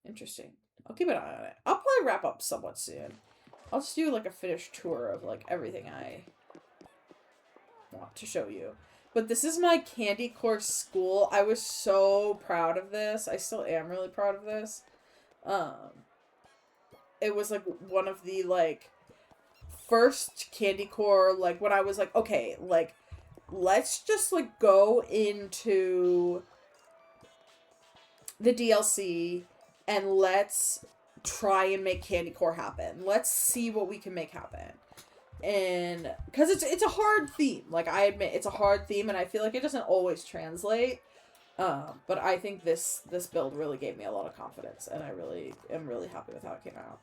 Interesting. I'll keep an eye on it. I'll probably wrap up somewhat soon. I'll just do like a finished tour of like everything I want to show you. But this is my candycore school. I was so proud of this. I still am really proud of this. It was like one of the like first candycore, like when I was like, okay, like let's just like go into the DLC and let's try and make candycore happen. Let's see what we can make happen. And because it's a hard theme, like I admit it's a hard theme, and I feel like it doesn't always translate. But I think this build really gave me a lot of confidence, and I really am really happy with how it came out.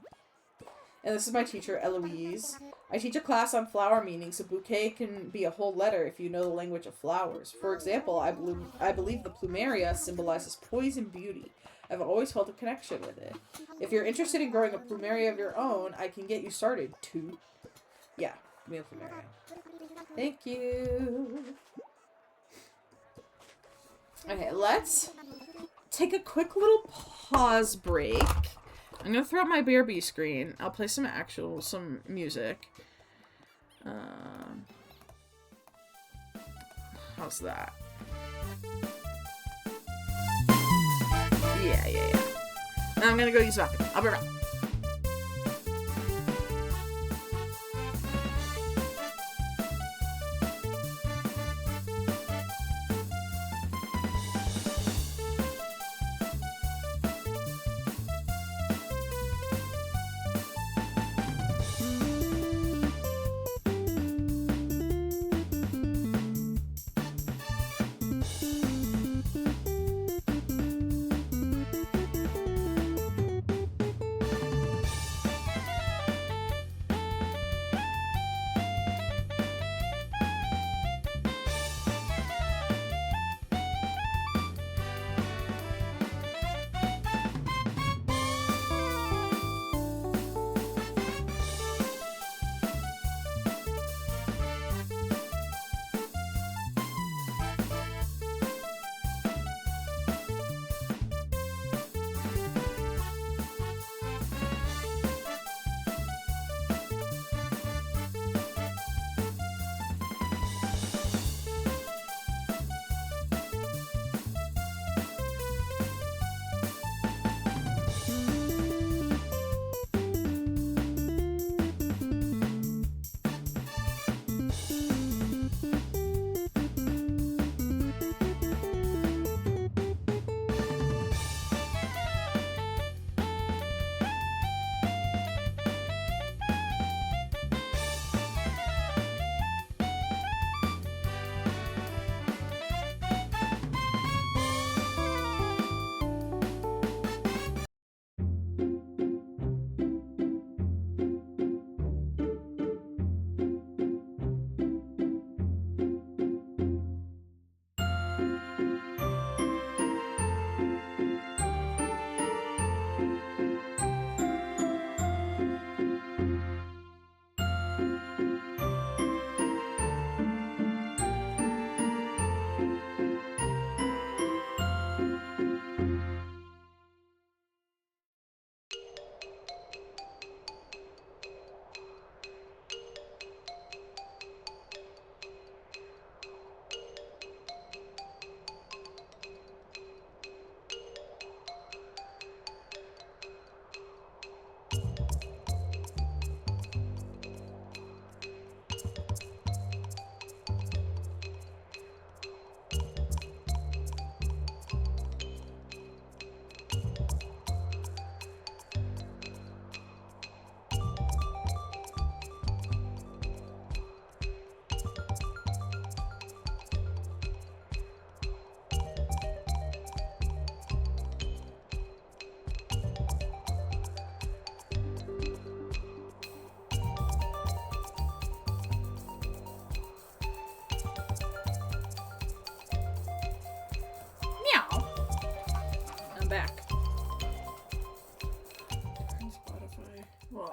And this is my teacher, Eloise. I teach a class on flower meanings. A bouquet can be a whole letter if you know the language of flowers. For example, I believe the plumeria symbolizes poise and beauty. I've always felt a connection with it. If you're interested in growing a plumeria of your own, I can get you started, too. Yeah, me a plumeria. Thank you. Okay, let's take a quick little pause break. I'm gonna throw up my BRB screen. I'll play some music. How's that? Yeah. Now I'm gonna go use the bathroom. I'll be right back.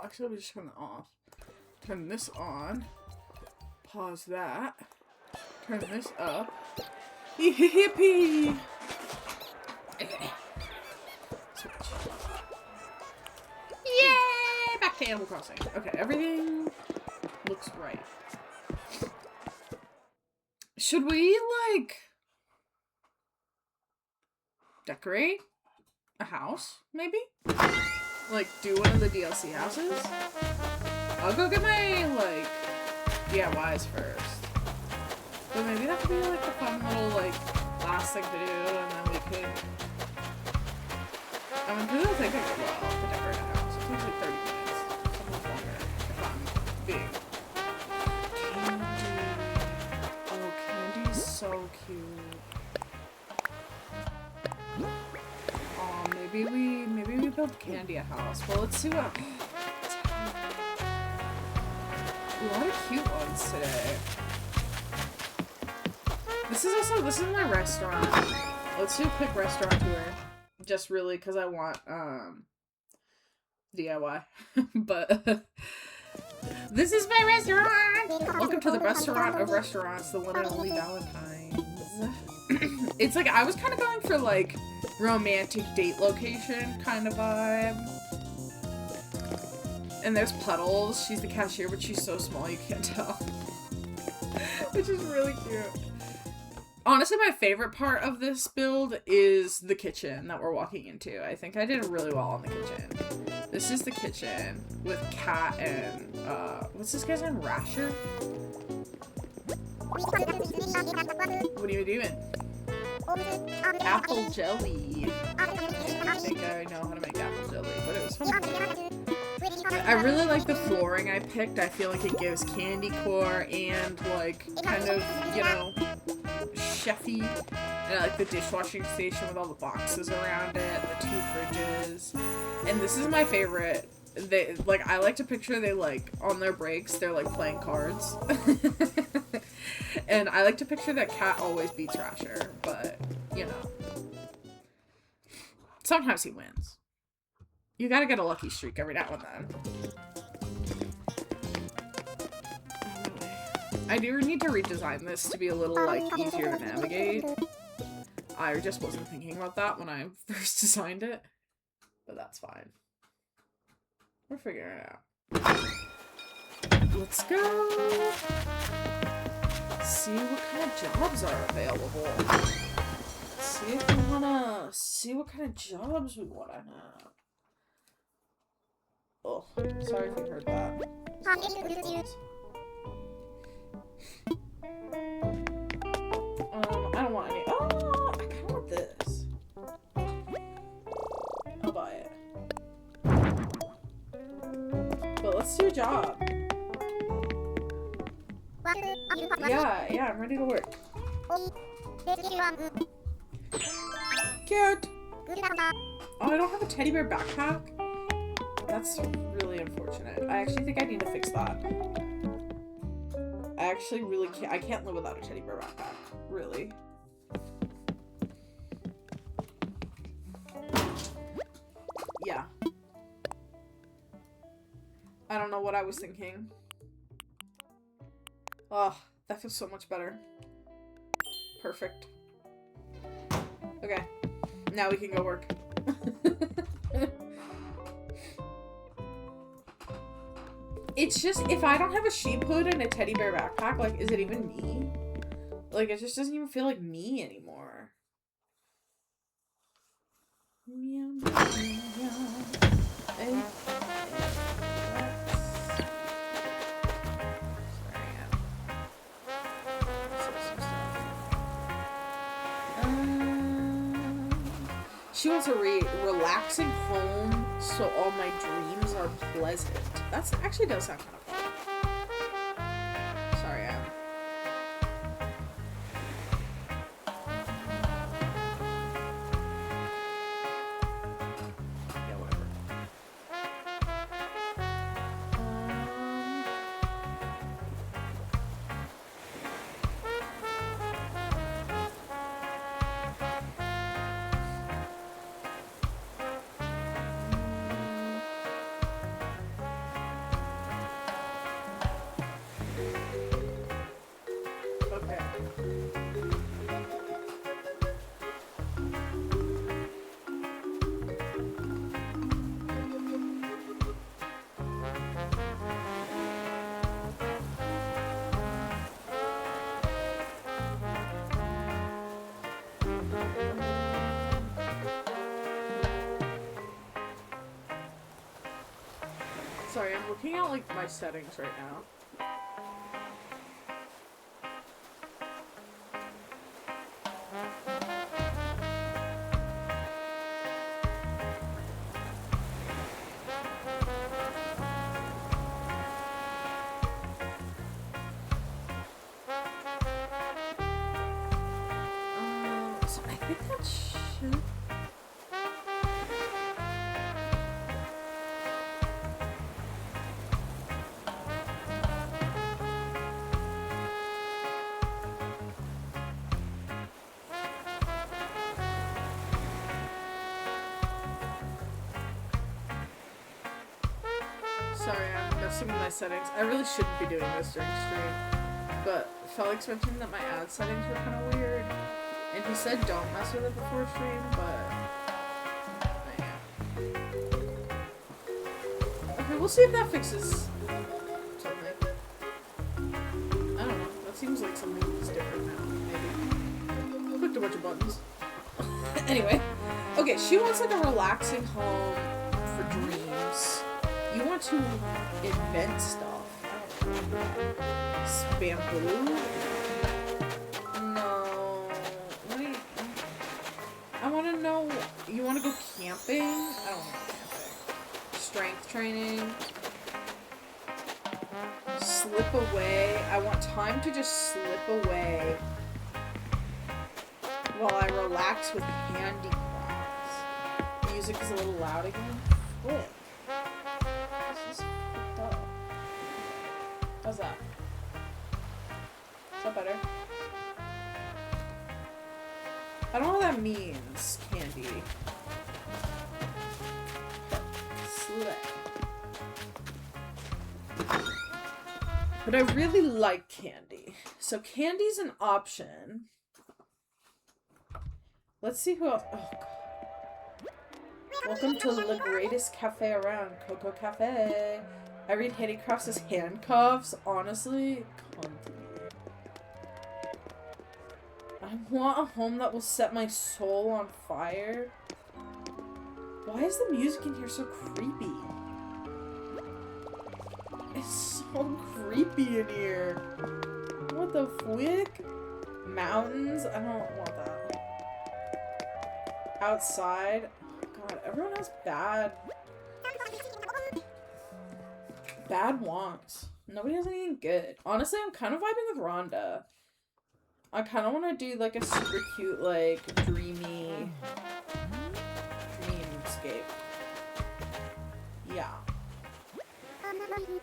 actually, let me just turn that off. Turn this on. Pause that. Turn this up. Yippee! Okay. Switch. Yay! Back to Animal Crossing. Okay, everything looks right. Should we, like, decorate a house, maybe? Like, do one of the DLC houses? I'll go get my, like, DIYs first. But maybe that could be, like, a fun little, like, last thing to do, and then we could... I mean, because I think I could well to decorate a house. It takes, like, 30 minutes. Something longer, if I'm being... Candy. Oh, Candy's so cute. Oh, maybe we build Candy a house. Well, let's see what... A lot of cute ones today. This is my restaurant. Let's do a quick restaurant tour. Just really because I want DIY. But this is my restaurant! Welcome to the restaurant of restaurants, the one and only Valentine's. It's like, I was kind of going for like romantic date location kind of vibe. And there's Puddles. She's the cashier, but she's so small you can't tell. Which is really cute. Honestly, my favorite part of this build is the kitchen that we're walking into. I think I did really well on the kitchen. This is the kitchen with Cat and, what's this guy's name? Rasher? What are you doing? Apple jelly. I think I know how to make apple jelly, but it was fun. I really like the flooring I picked. I feel like it gives candycore and, like, kind of, you know, chefy. And I like the dishwashing station with all the boxes around it, the 2 fridges. And this is my favorite. They, like, I like to picture they, like, on their breaks, they're, like, playing cards. And I like to picture that Cat always beats Rasher, but, you know. Sometimes he wins. You gotta get a lucky streak every now and then. I do need to redesign this to be a little, like, easier to navigate. I just wasn't thinking about that when I first designed it. But that's fine. We're figuring it out. Let's go! See what kind of jobs are available. See if we wanna... See what kind of jobs we wanna have. Oh, sorry if you heard that. I don't want any. Oh, I kind of want this. I'll buy it. But let's do a job. Yeah, I'm ready to work. Cute. Oh, I don't have a teddy bear backpack. That's really unfortunate. I actually think I need to fix that. I actually really can't. I can't live without a teddy bear backpack. Really. Yeah. I don't know what I was thinking. Oh, that feels so much better. Perfect. Okay. Now we can go work. It's just, if I don't have a sheep hood and a teddy bear backpack, like, is it even me? Like, it just doesn't even feel like me anymore. Meow, meow, meow. She wants a relaxing home so all my dreams are pleasant. That actually does sound kind of fun. Sorry, yeah, whatever. Sorry, I'm looking at, like, my settings right now. So I think that should... Sorry, I'm messing with my settings. I really shouldn't be doing this during stream. But Felix mentioned that my ad settings were kind of weird. And he said don't mess with it before stream, but... Okay, we'll see if that fixes something. I don't know. That seems like something that's different now, maybe. Clicked a bunch of buttons. Anyway. Okay, she wants like a relaxing home for dreams. You want to invent stuff. I don't know. Bamboo? No. What do you... I want to know... You want to go camping? I don't want to go camping. Strength training. Slip away. I want time to just slip away while I relax with handicrafts. Music is a little loud again. Flip. This is fucked up. How's that? Is that better? I don't know what that means, candy. Slip. But I really like candy. So candy's an option. Let's see who else. Oh, God. Welcome to the greatest cafe around, Coco Cafe. I read handicrafts as handcuffs. Honestly, come to me. I want a home that will set my soul on fire. Why is the music in here so creepy? It's so creepy in here. What the flick? Mountains? I don't want that. Outside? God, everyone has bad wants. Nobody has anything good. Honestly, I'm kind of vibing with Rhonda. I kind of want to do like a super cute, like, dreamy dreamscape. Yeah.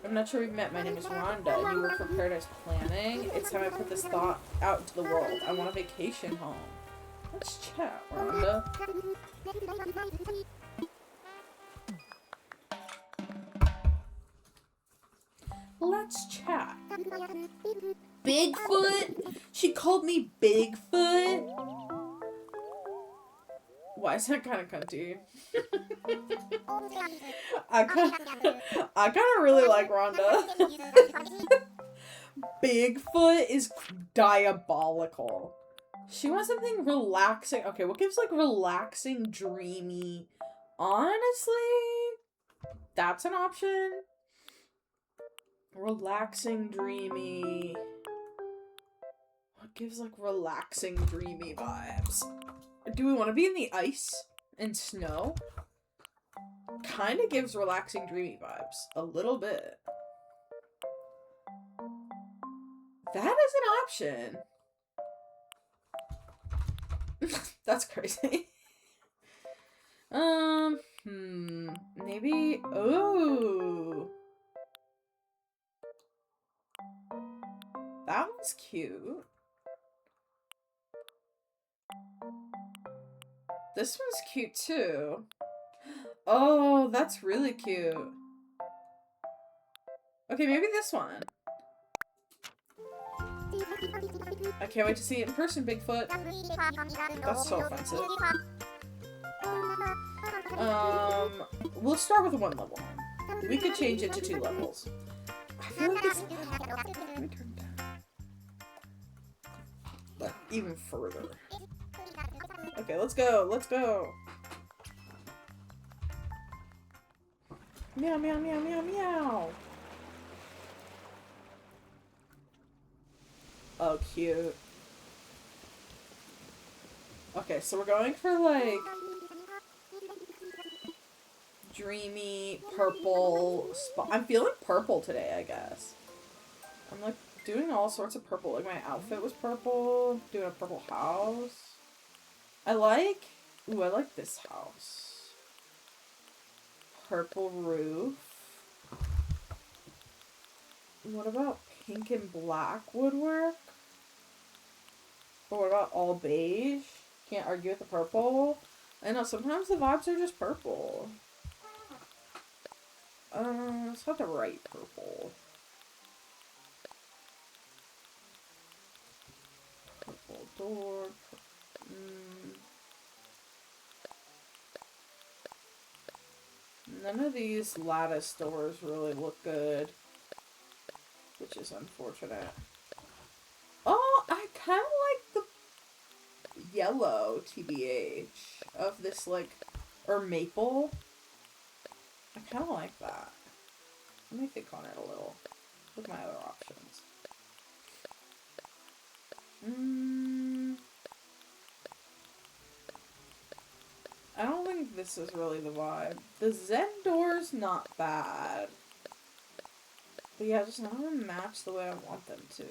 I'm not sure we've met. My name is Rhonda, and you work for Paradise Planning. It's time I put this thought out into the world. I want a vacation home. Let's chat, Rhonda. Let's chat. Bigfoot? She called me Bigfoot? Why is that kind of cunty? I kind of really like Rhonda. Bigfoot is diabolical. She wants something relaxing. Okay, what gives like relaxing, dreamy? Honestly, that's an option. Relaxing, dreamy. What gives like relaxing, dreamy vibes? Do we want to be in the ice and snow? Kind of gives relaxing, dreamy vibes. A little bit. That is an option. That's crazy. Maybe. Oh. That one's cute. This one's cute too. Oh, that's really cute. Okay, maybe this one. I can't wait to see it in person, Bigfoot. That's so offensive. We'll start with 1 level. We could change it to 2 levels. I feel like this... Let me turn it down. But even further. Okay, let's go. Let's go. Meow, meow, meow, meow, meow. Oh, cute. Okay, so we're going for, like, dreamy, purple I'm feeling purple today, I guess. I'm, like, doing all sorts of purple. Like, my outfit was purple. Doing a purple house. I like this house. Purple roof. What about pink and black woodwork? Or what about all beige? Can't argue with the purple. I know, sometimes the vibes are just purple. It's not the right purple. Purple door. None of these lattice doors really look good. Which is unfortunate. Oh, I kind of like the yellow, TBH, of this, like, or maple. I kind of like that. Let me think on it a little. Look at my other options. I don't think this is really the vibe. The Zen door's not bad. But yeah, just not gonna match the way I want them to.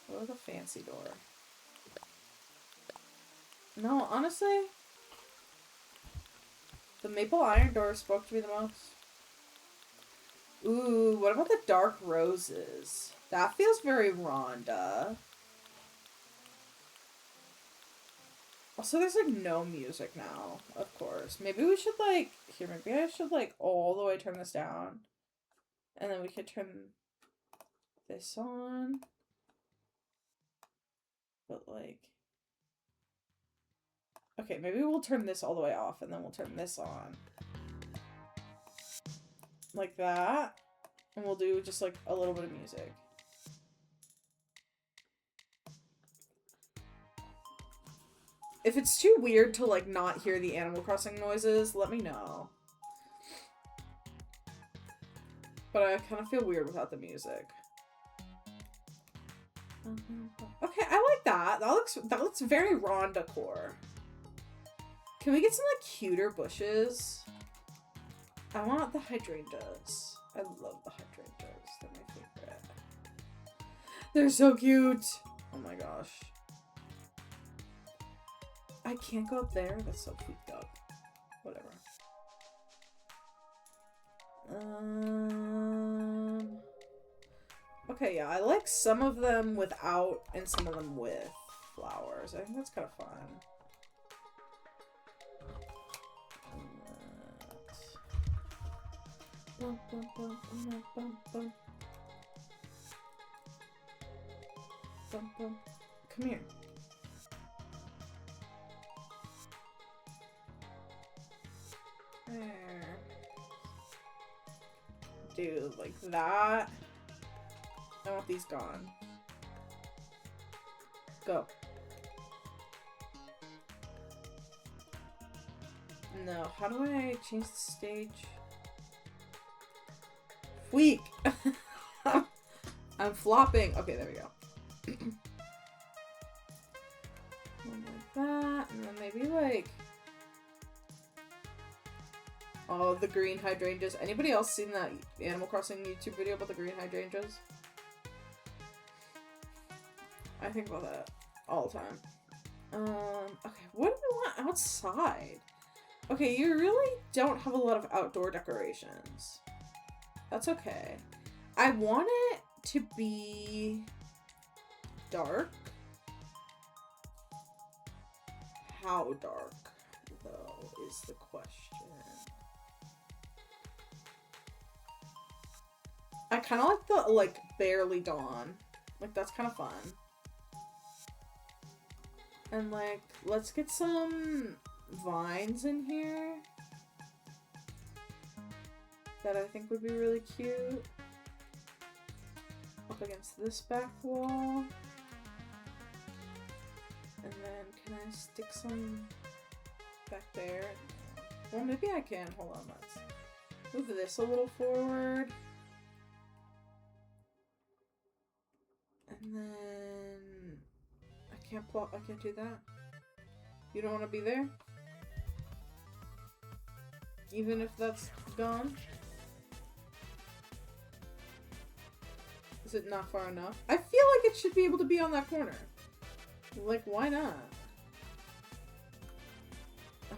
What about the fancy door? No, honestly, the maple iron door spoke to me the most. Ooh, what about the dark roses? That feels very Rhonda. Also, there's, like, no music now, of course. Maybe we should, like, here, maybe I should, like, all the way turn this down. And then we could turn this on. But, like, okay, maybe we'll turn this all the way off, and then we'll turn this on. Like that. And we'll do just, like, a little bit of music. If it's too weird to, like, not hear the Animal Crossing noises, let me know. But I kind of feel weird without the music. Okay, I like that. That looks very Rhonda core. Can we get some, like, cuter bushes? I want the hydrangeas. I love the hydrangeas. They're my favorite. They're so cute. Oh my gosh. I can't go up there. That's so freaked up. Whatever. Okay, yeah, I like some of them without and some of them with flowers. I think that's kind of fun. Come here. There. Dude, like that. I want these gone. Go. No, how do I change the stage? Weak! I'm flopping. Okay, there we go. One like that, and then maybe like... Oh, the green hydrangeas. Anybody else seen that Animal Crossing YouTube video about the green hydrangeas? I think about that all the time. Okay, what do we want outside? Okay, you really don't have a lot of outdoor decorations. That's okay. I want it to be dark. How dark, though, is the question. I kind of like the, like, barely dawn. Like, that's kind of fun. And, like, let's get some vines in here that I think would be really cute. Up against this back wall. And then can I stick some back there? Well, maybe I can. Hold on, let's move this a little forward. And then I can't do that. You don't want to be there? Even if that's gone? Is it not far enough? I feel like it should be able to be on that corner. Like, why not?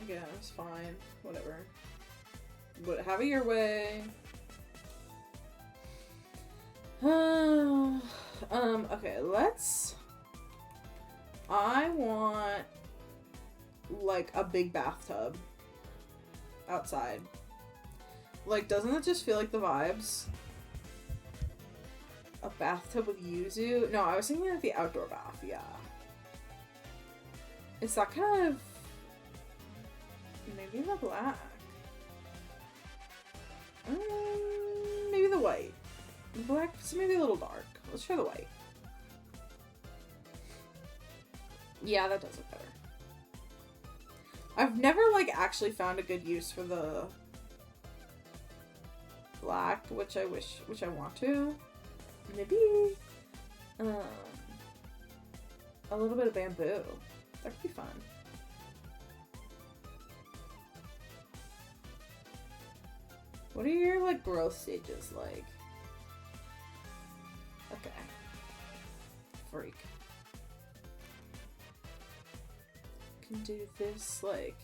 Okay, it's fine. Whatever. But have it your way. Okay, let's... I want, like, a big bathtub outside. Like, doesn't it just feel like the vibes? A bathtub with yuzu? No, I was thinking of the outdoor bath, yeah. Is that kind of... Maybe the black? Maybe the white. The black is maybe a little dark. Let's try the white. Yeah, that does look better. I've never, like, actually found a good use for the black, which I want to. Maybe, a little bit of bamboo. That could be fun. What are your, like, growth stages like? Okay. Freak. Can do this, like,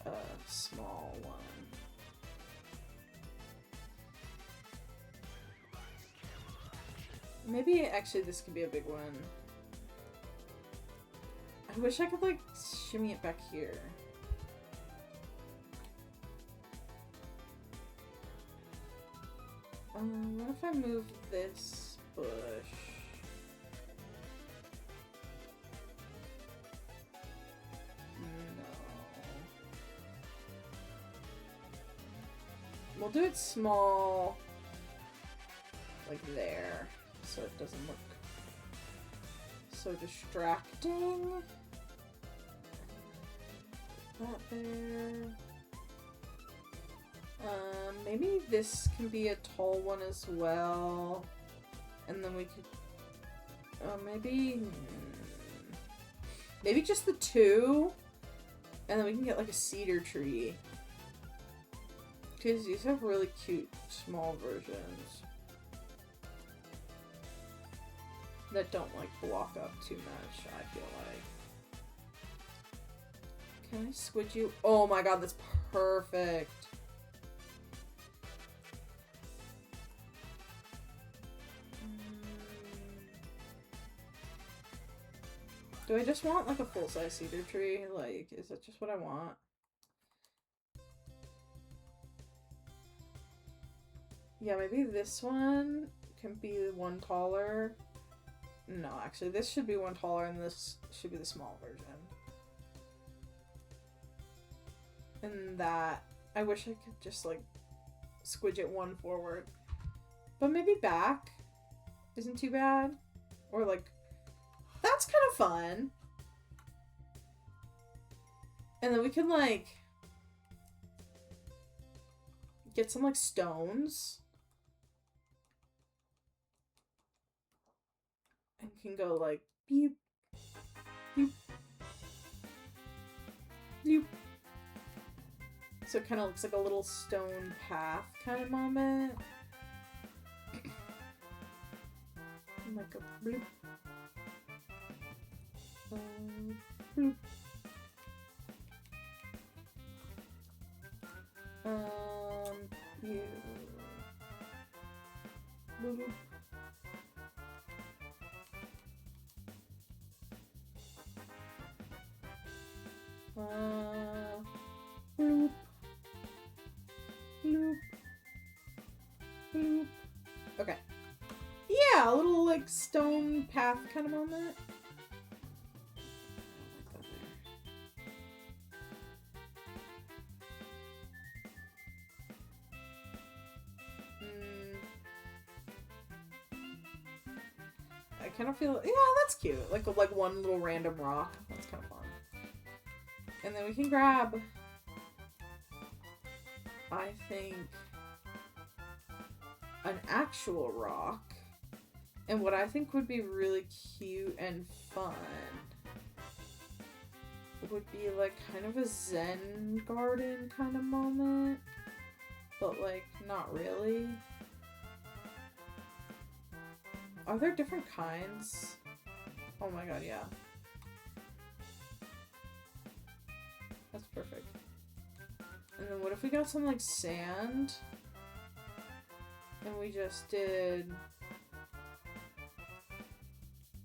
a small one. Maybe actually this could be a big one. I wish I could, like, shimmy it back here. What if I move this bush? No. We'll do it small, like there, so it doesn't look so distracting. That there. Maybe this can be a tall one as well. And then we could... maybe just the two. And then we can get, like, a cedar tree. Because these have really cute small versions. That don't, like, block up too much, I feel like. Can I squid you? Oh my god, that's perfect. Do I just want, like, a full-size cedar tree? Like, is that just what I want? Yeah, maybe this one can be one taller. No, actually, this should be one taller and this should be the small version. And that, I wish I could just, like, squidge it one forward. But maybe back isn't too bad. Or, like, that's kind of fun. And then we can, like, get some, like, stones. And can go, like, beep, beep, beep. So it kind of looks like a little stone path kind of moment. Like a bloop. Bloop. You. Bloop. Bloop. Bloop. Bloop. Okay. Yeah, a little, like, stone path kind of moment. I kind of feel, yeah, that's cute. Like one little random rock. That's kind of fun. And then we can grab, I think, an actual rock. And what I think would be really cute and fun would be like kind of a Zen garden kind of moment. But like, not really. Are there different kinds? Oh my god, yeah. That's perfect. And then what if we got some like sand? And we just did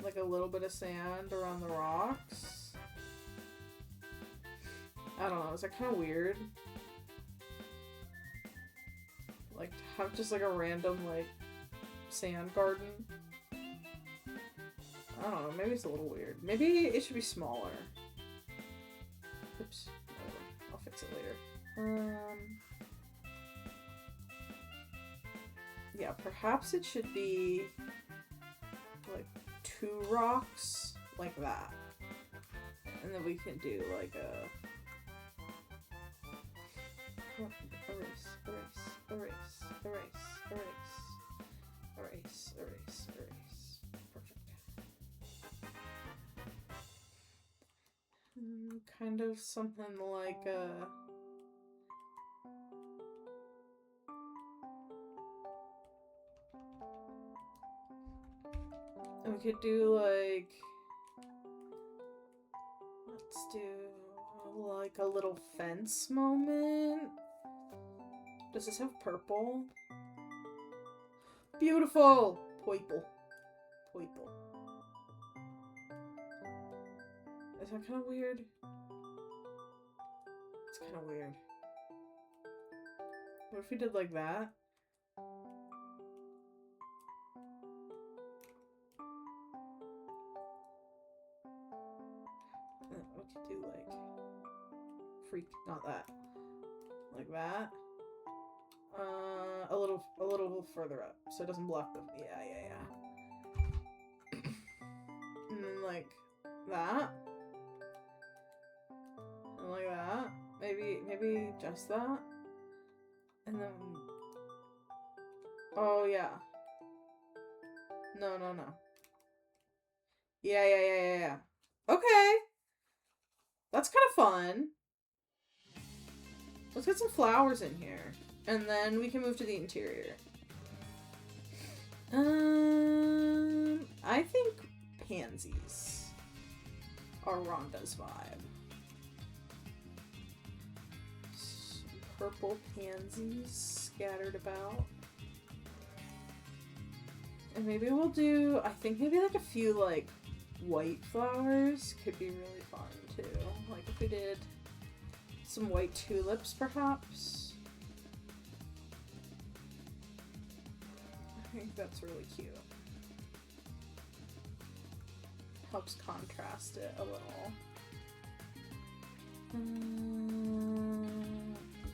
like a little bit of sand around the rocks? I don't know, is that kind of weird? Like to have just like a random like sand garden? I don't know, maybe it's a little weird. Maybe it should be smaller. Oops, whatever. I'll fix it later. Yeah, perhaps it should be like 2 rocks like that. And then we can do like a erase, erase, erase, erase, erase, erase, erase, erase. Perfect. Kind of something like a we could do like, let's do like a little fence moment. Does this have purple? Beautiful! Purple. Purple. Is that kind of weird? It's kind of weird. What if we did like that? We could do like not that. Like that. A little further up, so it doesn't block the. Yeah. And then like that. And like that. Maybe just that. And then. Oh yeah. No. Yeah. Okay. That's kind of fun. Let's get some flowers in here. And then we can move to the interior. I think pansies are Rhonda's vibe. Some purple pansies scattered about. And maybe we'll do, I think maybe like a few like white flowers could be really fun too. Like if we did some white tulips perhaps. I think that's really cute. Helps contrast it a little. Go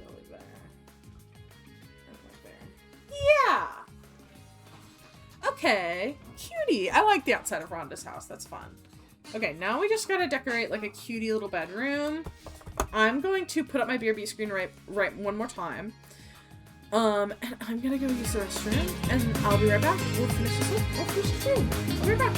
like there. And like there. Yeah! Okay. Cutie. I like the outside of Rhonda's house. That's fun. Okay, now we just gotta decorate like a cutie little bedroom. I'm going to put up my BRB screen right one more time. And I'm gonna go use the restroom, and I'll be right back. We'll finish this up. We'll finish this room. I'll be right back.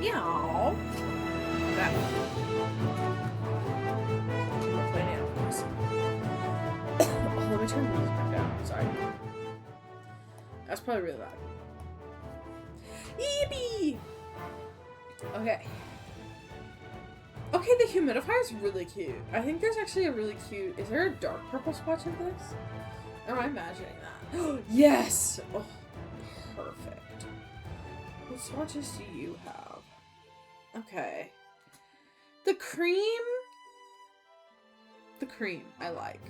Meow. That. Playing animals. Oh, let me turn the music back down. Sorry. That's probably really loud. Yippee! Okay. Okay, the humidifier is really cute. I think there's actually a really cute... Is there a dark purple swatch of this? Or am I imagining that? Yes! Oh, perfect. What swatches do you have? Okay. The cream... The cream, I like.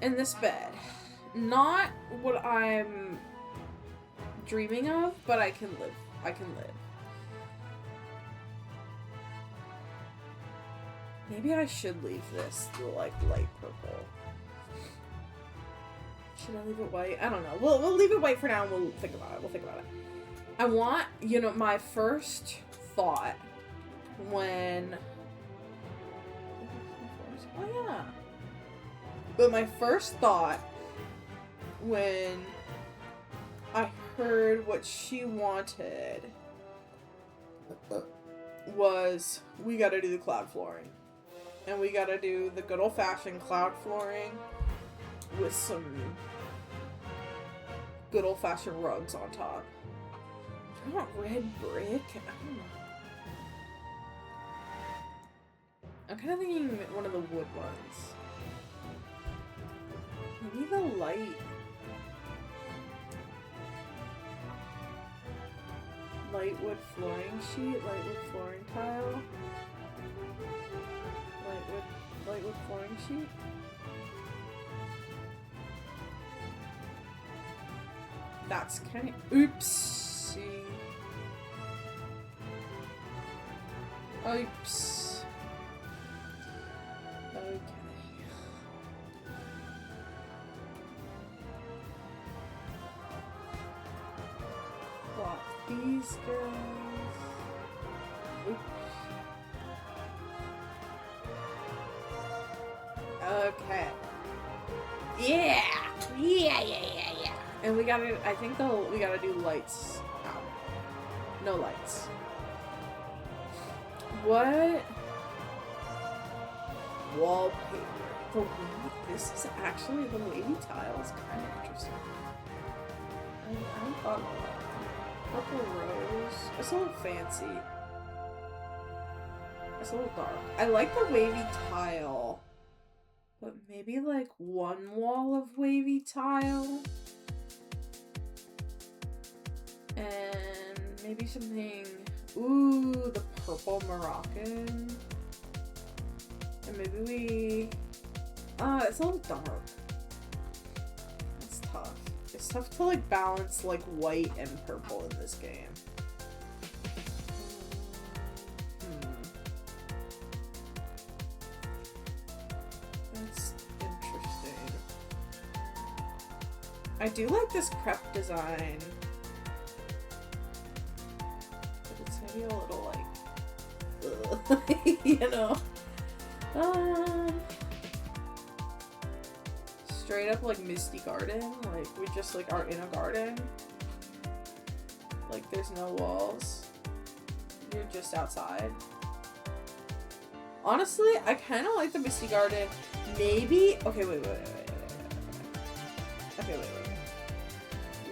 In this bed. Not what I'm dreaming of, but I can live. I can live. Maybe I should leave this the like light purple. Should I leave it white? I don't know. We'll leave it white for now and we'll think about it. We'll think about it. I want, you know, my first thought when... Oh yeah. But my first thought when I heard what she wanted was, we gotta do the cloud flooring. And we gotta do the good old-fashioned cloud flooring with some good old-fashioned rugs on top. I want red brick. I don't know. I'm kind of thinking one of the wood ones. Maybe the light. Light wood flooring sheet, light wood flooring tile. Light wood flooring sheet. That's kind of... Oopsie. Oops. Okay. Block these guys. Oops. Okay. Yeah! Yeah. And we gotta, I think we gotta do lights out. No lights. What? Wallpaper. This is actually, the wavy tile is kind of interesting. I haven't thought about that. Purple rose. It's a little fancy. It's a little dark. I like the wavy tile. But maybe like one wall of wavy tile. And maybe something... Ooh, the purple Moroccan. And maybe we... it's a little dark. It's tough. It's tough to like balance like white and purple in this game. That's interesting. I do like this crepe design. But it's maybe a little like... you know? Straight up like Misty Garden, like we just like are in a garden. Like there's no walls. You're just outside. Honestly, I kind of like the Misty Garden. Maybe, okay, wait. Okay, wait.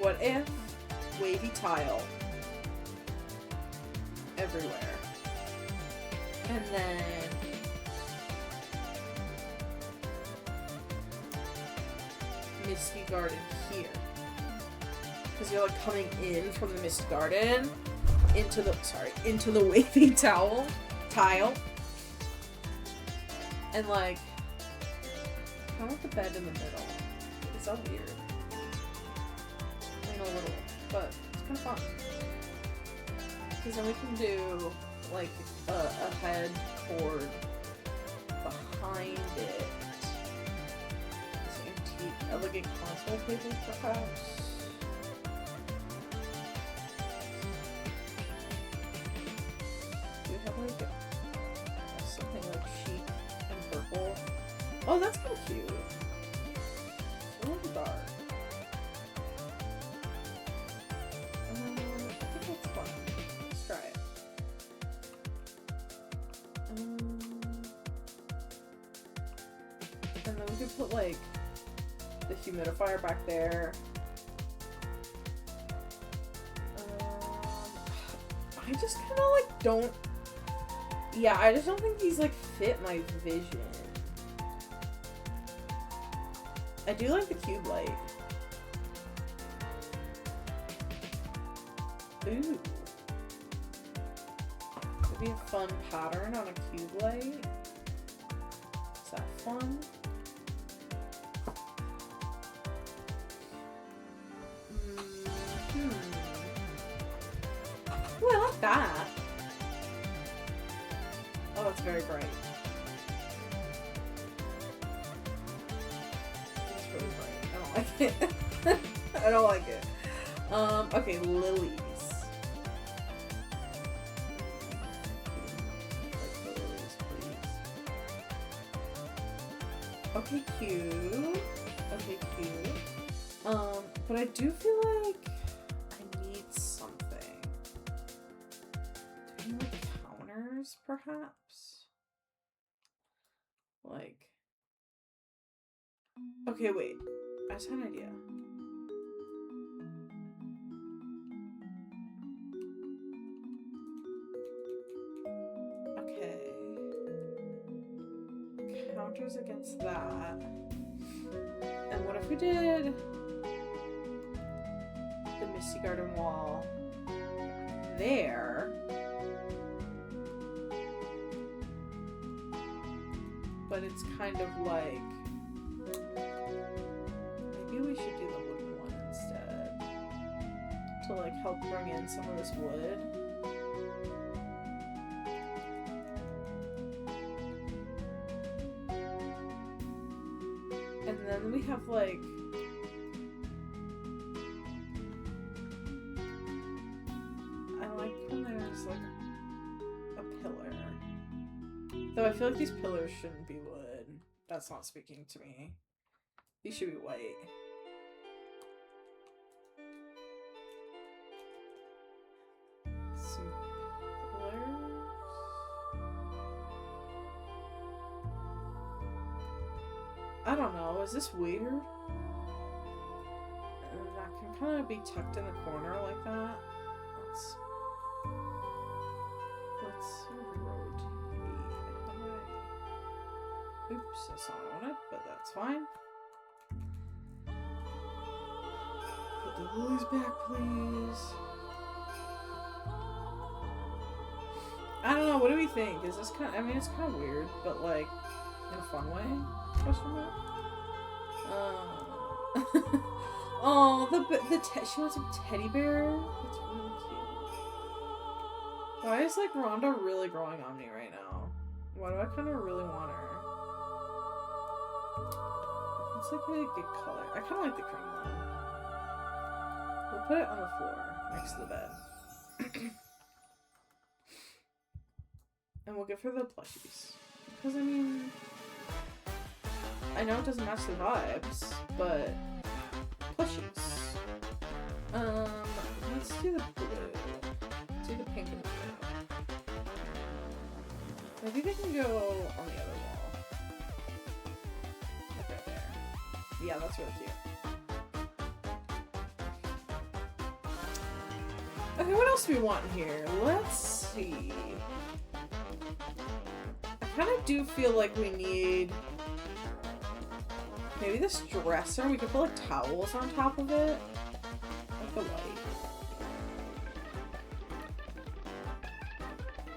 What if wavy tile everywhere? And then Misty Garden here. Because you're like coming in from the Misty Garden into the wavy tile. And like, I want the bed in the middle. It's so weird. I mean, a little, but it's kind of fun. Because then we can do like a head cord behind it. Elegant console table, perhaps. Do you have like something like chic and purple? Oh, that's kind of cute. It's a little dark. I think that's fun. Let's try it. And then we could put, like, the humidifier back there. I just kind of, like, don't... Yeah, I just don't think these, like, fit my vision. I do like the cube light. Ooh. Could be a fun pattern on a cube light. Is that fun? Ooh, I like that. Oh, it's very bright. It's really bright. I don't like it. I don't like it. Okay, lilies. Okay, cute. Okay, cute. But I do feel like I need something. Do I need, like, counters, perhaps? Like... Okay, wait. I just had an idea. Okay. Counters against that. And what if we did the Misty Garden wall there? But it's kind of like... Maybe we should do the wooden one instead. To, like, help bring in some of this wood. And then we have, like... I like when there's, like, a pillar. Though I feel like these pillars shouldn't be wood. That's not speaking to me. These should be white. Some pillars. I don't know. Is this weird? And that can kind of be tucked in the corner like that. Let's rotate. How do I... Oops, that's not what I wanted, but that's fine. Put the lilies back, please. I don't know. What do we think? Is this kind of... I mean, it's kind of weird, but, like, in a fun way? Question mark? Oh, she wants a teddy bear? That's really cute. Why is, like, Rhonda really growing on me right now? Why do I kind of really want her? It's like a good color. I kind of like the cream one. We'll put it on the floor next to the bed. And we'll give her the plushies. Because, I mean... I know it doesn't match the vibes, but... Plushies. Let's do the blue. Let's do the pink and the blue. Maybe they can go on the other wall. Like right there. Yeah, that's really cute. Okay, what else do we want here? Let's see. I kind of do feel like we need... Maybe this dresser, we could put, like, towels on top of it. Like the white.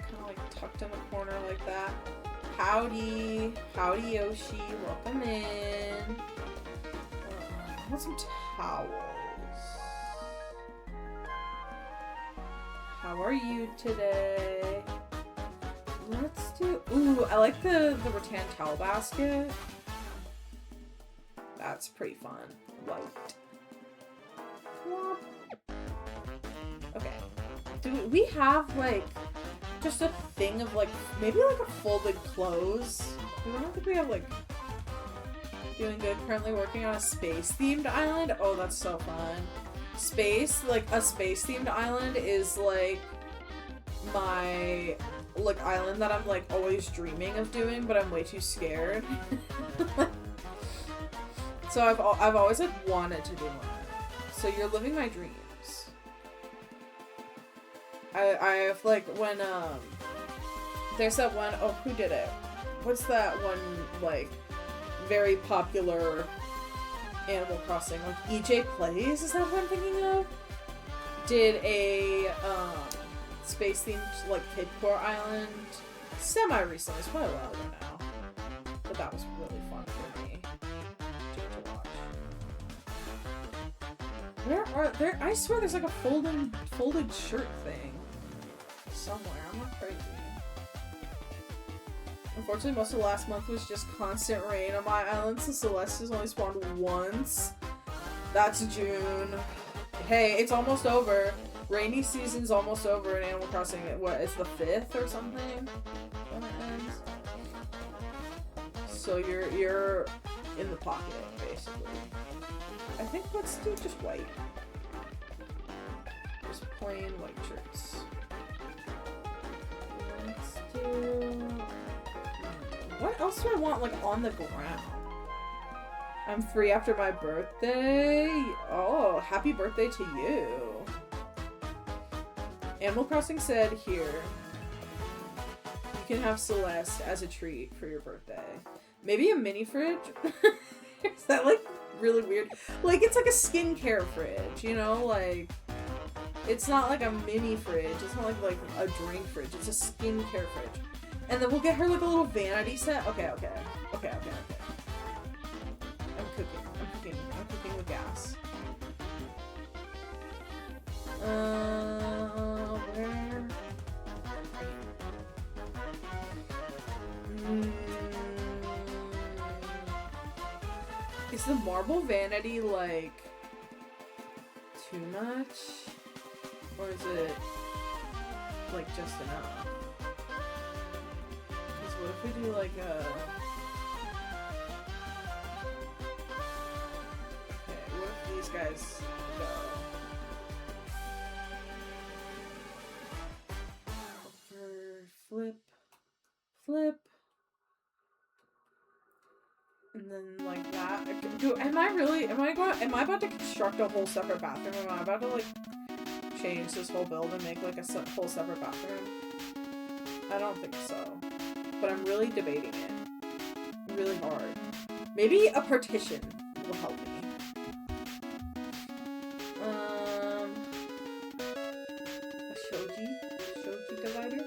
Kind of, like, tucked in the corner like that. Howdy. Howdy, Yoshi. Welcome in. I want some towels. How are you today? Let's do... Ooh, I like the rattan towel basket. That's pretty fun. White. Okay. Do we have, like, just a thing of, like, maybe, like, a folded clothes? I don't think we have, like, doing good. Currently working on a space-themed island. Oh, that's so fun. Space, like, a space-themed island is, like, my, like, island that I'm, like, always dreaming of doing, but I'm way too scared. So I've always like wanted to do one. So you're living my dreams. I have like when there's that one, oh, who did it? What's that one like very popular Animal Crossing? Like EJ Plays, is that what I'm thinking of? Did a space themed like candycore island semi recently. It's probably a while ago now. But that was really fun for me to watch. Where are there? I swear there's like a folded shirt thing somewhere. I'm not crazy. Unfortunately, most of last month was just constant rain on my island, so Celeste has only spawned once. That's June. Hey, it's almost over. Rainy season's almost over in Animal Crossing. What, it's the 5th or something when it ends? So you're in the pocket, basically. I think let's do just white. Just plain white shirts. Let's do... What else do I want, like, on the ground? I'm free after my birthday. Oh, happy birthday to you. Animal Crossing said here, you can have Celeste as a treat for your birthday. Maybe a mini fridge? Is that, like, really weird? Like, it's like a skincare fridge, you know? Like, it's not like a mini fridge. It's not like a drink fridge. It's a skincare fridge. And then we'll get her, like, a little vanity set. Okay. I'm cooking with gas. Where? Is the marble vanity, like, too much? Or is it, like, just enough? Because what if we do, like, a... Okay, what if these guys go? Flip. And then like that. Am I about to construct a whole separate bathroom? Am I about to like change this whole build and make like a whole separate bathroom? I don't think so. But I'm really debating it. Really hard. Maybe a partition will help me. A shoji divider?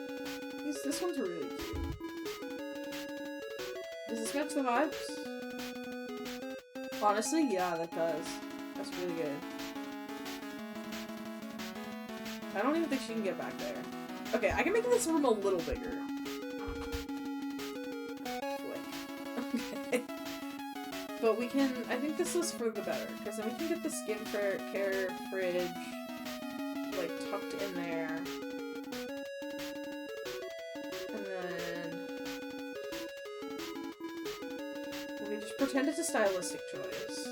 This one's really cute. Does this match the vibes? Honestly, yeah, that does. That's really good. I don't even think she can get back there. Okay, I can make this room a little bigger. Okay. But we can, I think this is for the better, because then we can get the skincare fridge, like, tucked in there. And then we just pretend it's a stylistic choice.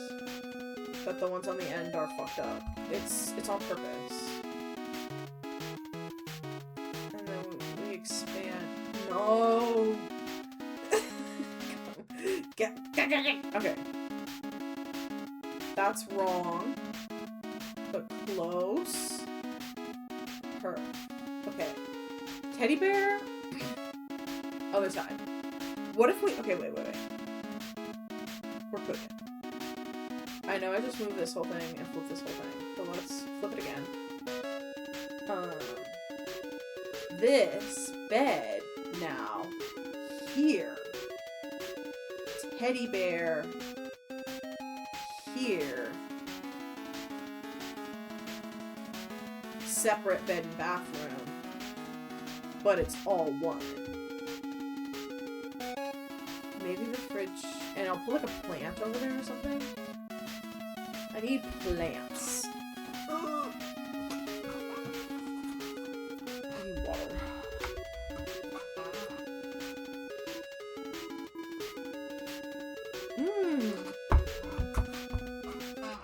But the ones on the end are fucked up. It's on purpose. And then we expand. No! Okay. That's wrong. But close. Her. Okay. Teddy bear? Other side. What if we... Okay, wait. We're cooking. I know I just moved this whole thing and flipped this whole thing. So let's flip it again. This bed now here. Teddy bear here. Separate bed and bathroom. But it's all one. Maybe the fridge, and I'll put like a plant over there or something. I need plants. I need water.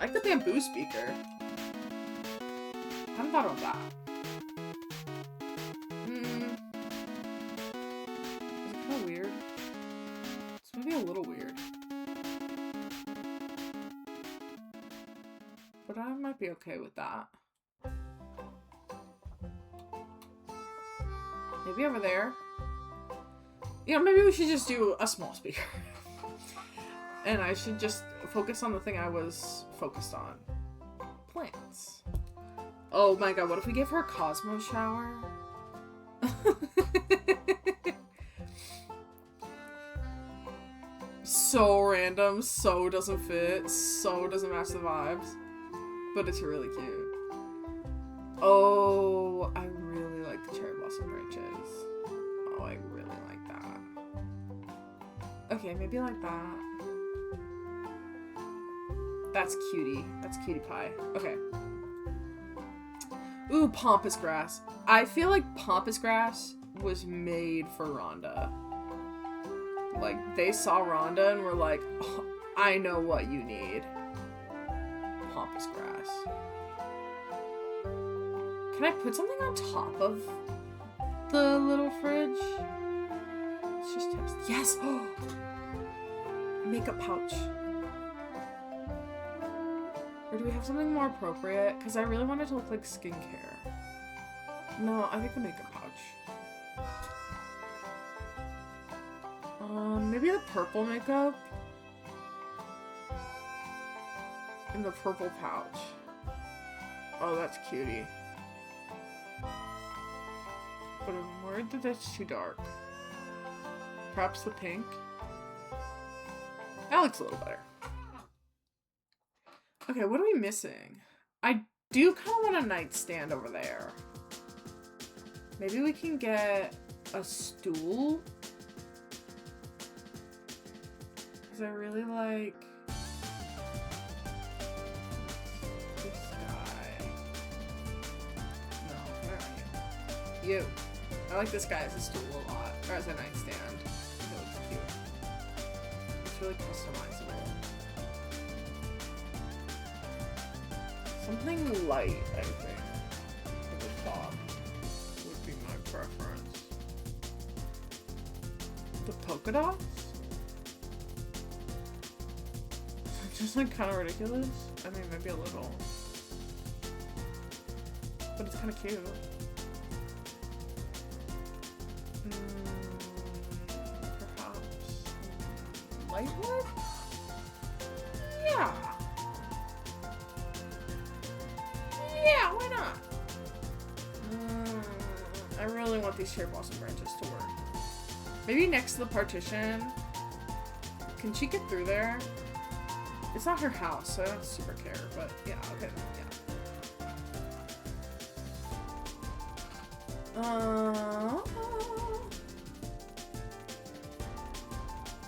I like the bamboo speaker. I haven't thought of that. Is it kind of weird? It's maybe a little weird. but I might be okay with that. Maybe over there. You know, maybe we should just do a small speaker. And I should just focus on the thing I was focused on. Plants. Oh my god, what if we give her a Cosmo shower? So random, so doesn't fit, so doesn't match the vibes. But it's really cute. Oh, I really like the cherry blossom branches. Oh, I really like that. Okay, maybe like that. That's cutie. That's cutie pie. Okay. Ooh, pampas grass. I feel like pampas grass was made for Rhonda. Like, they saw Rhonda and were like, oh, I know what you need. Pampas grass. Can I put something on top of the little fridge? Let's just test. Yes! Oh! Makeup pouch. Or do we have something more appropriate? Because I really want it to look like skincare. No, I think the makeup pouch. Maybe the purple makeup? In the purple pouch. Oh, that's cutie. But I'm worried that that's too dark. Perhaps the pink? That looks a little better. Okay, what are we missing? I do kind of want a nightstand over there. Maybe we can get a stool? Because I really like this guy. No, where are you? You. I like this guy as a stool a lot. Or as a nightstand. I think it looks cute. It's really customizable. Something light, I think, for the top would be my preference. The polka dots? Just like kind of ridiculous. I mean, maybe a little. But it's kind of cute. Perhaps lightwood? Yeah. Yeah, why not? I really want these cherry blossom branches to work. Maybe next to the partition. Can she get through there? It's not her house, so I don't super care, but yeah, okay, yeah.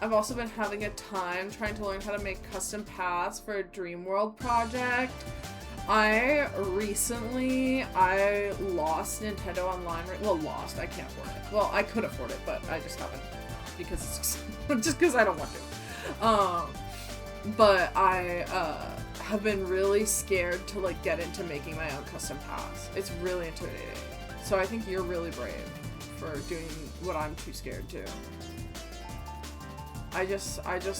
I've also been having a time trying to learn how to make custom paths for a Dream World project. I lost Nintendo Online. Well, lost. I can't afford it. Well, I could afford it, but I just haven't because it's just because I don't want to. But I have been really scared to like get into making my own custom paths. It's really intimidating. So I think you're really brave for doing what I'm too scared to. I just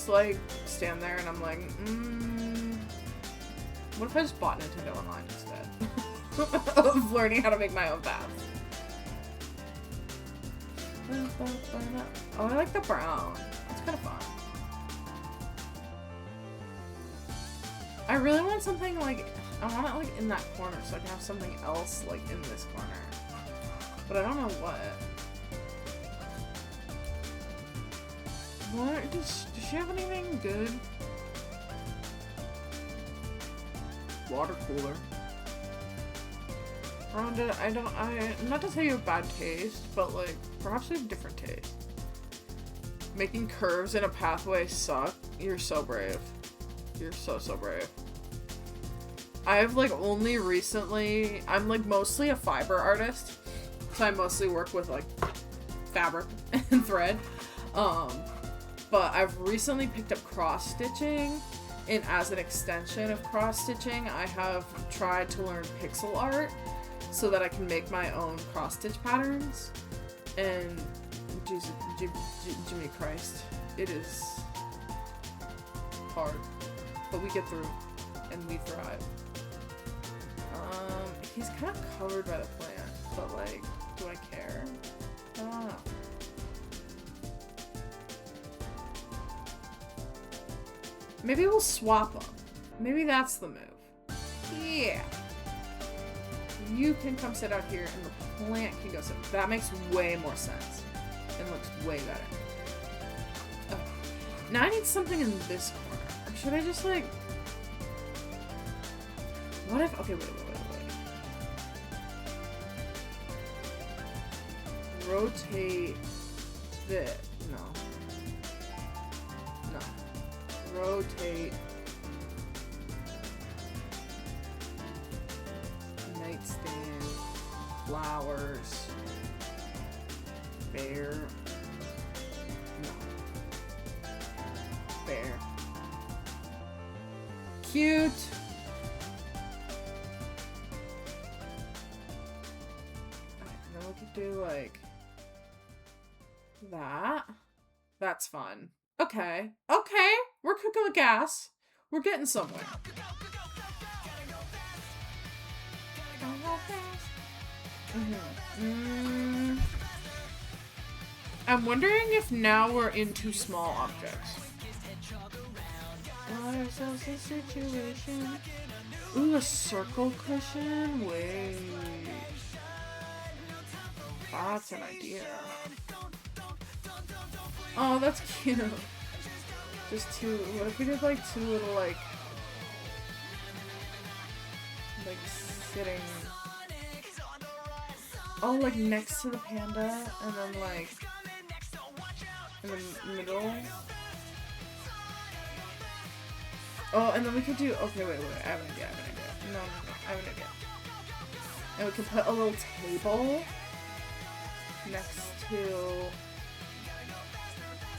like stand there and I'm like, what if I just bought Nintendo Online instead of learning how to make my own paths? Oh, I like the brown. It's kind of fun. I really want something like, I want it like in that corner so I can have something else like in this corner. But I don't know what. Does she have anything good? Water cooler. Rhonda, not to say you have bad taste, but like, perhaps you have different taste. Making curves in a pathway suck. You're so brave. You're so brave. I've like only recently, I'm like mostly a fiber artist, so I mostly work with like fabric and thread. But I've recently picked up cross stitching, and as an extension of cross stitching, I have tried to learn pixel art so that I can make my own cross stitch patterns. And Jimmy Christ, it is hard, but we get through and we thrive. He's kind of covered by the plant, but like, do I care? I don't know. Maybe we'll swap them. Maybe that's the move. Yeah. You can come sit out here and the plant can go sit. That makes way more sense. And looks way better. Oh. Now I need something in this corner. Or should I just like... What if... Okay, wait. Rotate this. No. Rotate. Nightstand. Flowers. Bear. No. Bear. Cute. Okay, then we could do like that. That's fun. Okay. Okay. We're cooking with gas. We're getting somewhere. I'm wondering if now we're into small objects. Got ourselves a situation. Ooh, a circle cushion? Wait. That's an idea. Oh, that's cute. Just two. What if we did like two little like sitting. Oh, like next to the panda, and then like in the middle. Oh, and then we could do. Okay, wait. I have an idea. No. I have an idea. And we could put a little table next to.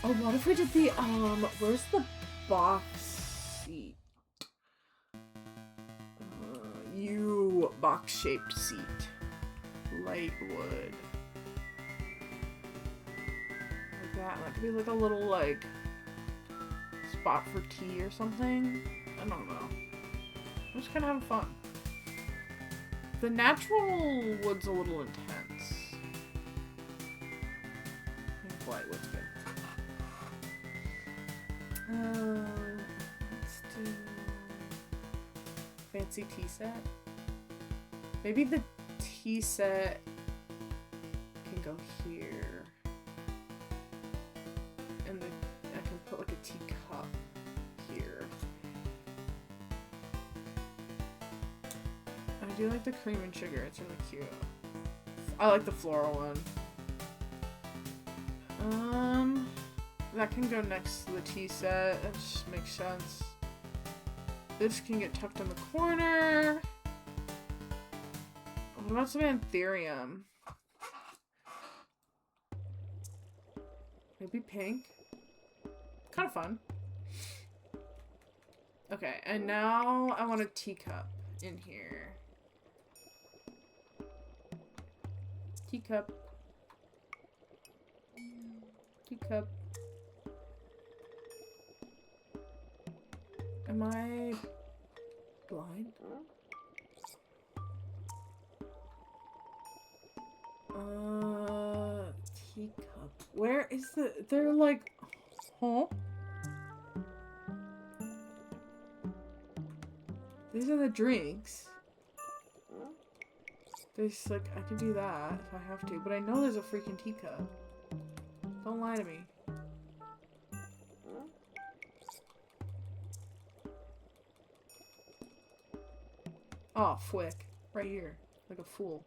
Oh, what if we did the, where's the box seat? Box-shaped seat. Light wood. Like that. That could be like a little, like, spot for tea or something. I don't know. I'm just kind of having fun. The natural wood's a little intense. I think light wood's good. Let's do fancy tea set. Maybe the tea set can go here, and I can put like a teacup here. I do like the cream and sugar. It's really cute. I like the floral one. That can go next to the tea set. That just makes sense. This can get tucked in the corner. What about some anthurium? Maybe pink? Kind of fun. Okay, and now I want a teacup in here. Teacup. Teacup. Am I blind? Teacup. Where is they're like, huh? These are the drinks. There's like, I can do that if I have to, but I know there's a freaking teacup. Don't lie to me. Oh, fwick. Right here. Like a fool.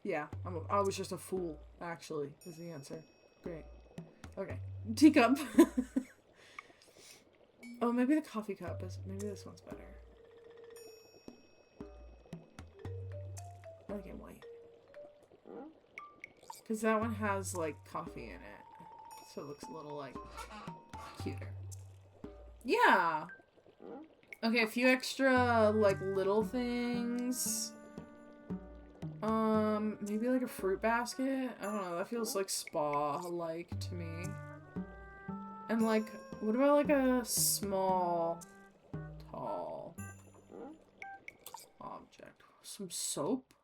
Yeah, I was just a fool, actually, is the answer. Great. Okay. Teacup. Oh, maybe the coffee cup is, maybe this one's better. I like it white. Because that one has, like, coffee in it. So it looks a little, like, cuter. Yeah! Okay, a few extra, like, little things. Maybe, like, a fruit basket? I don't know, that feels, like, spa-like to me. And, like, what about, like, a small, tall object? some soap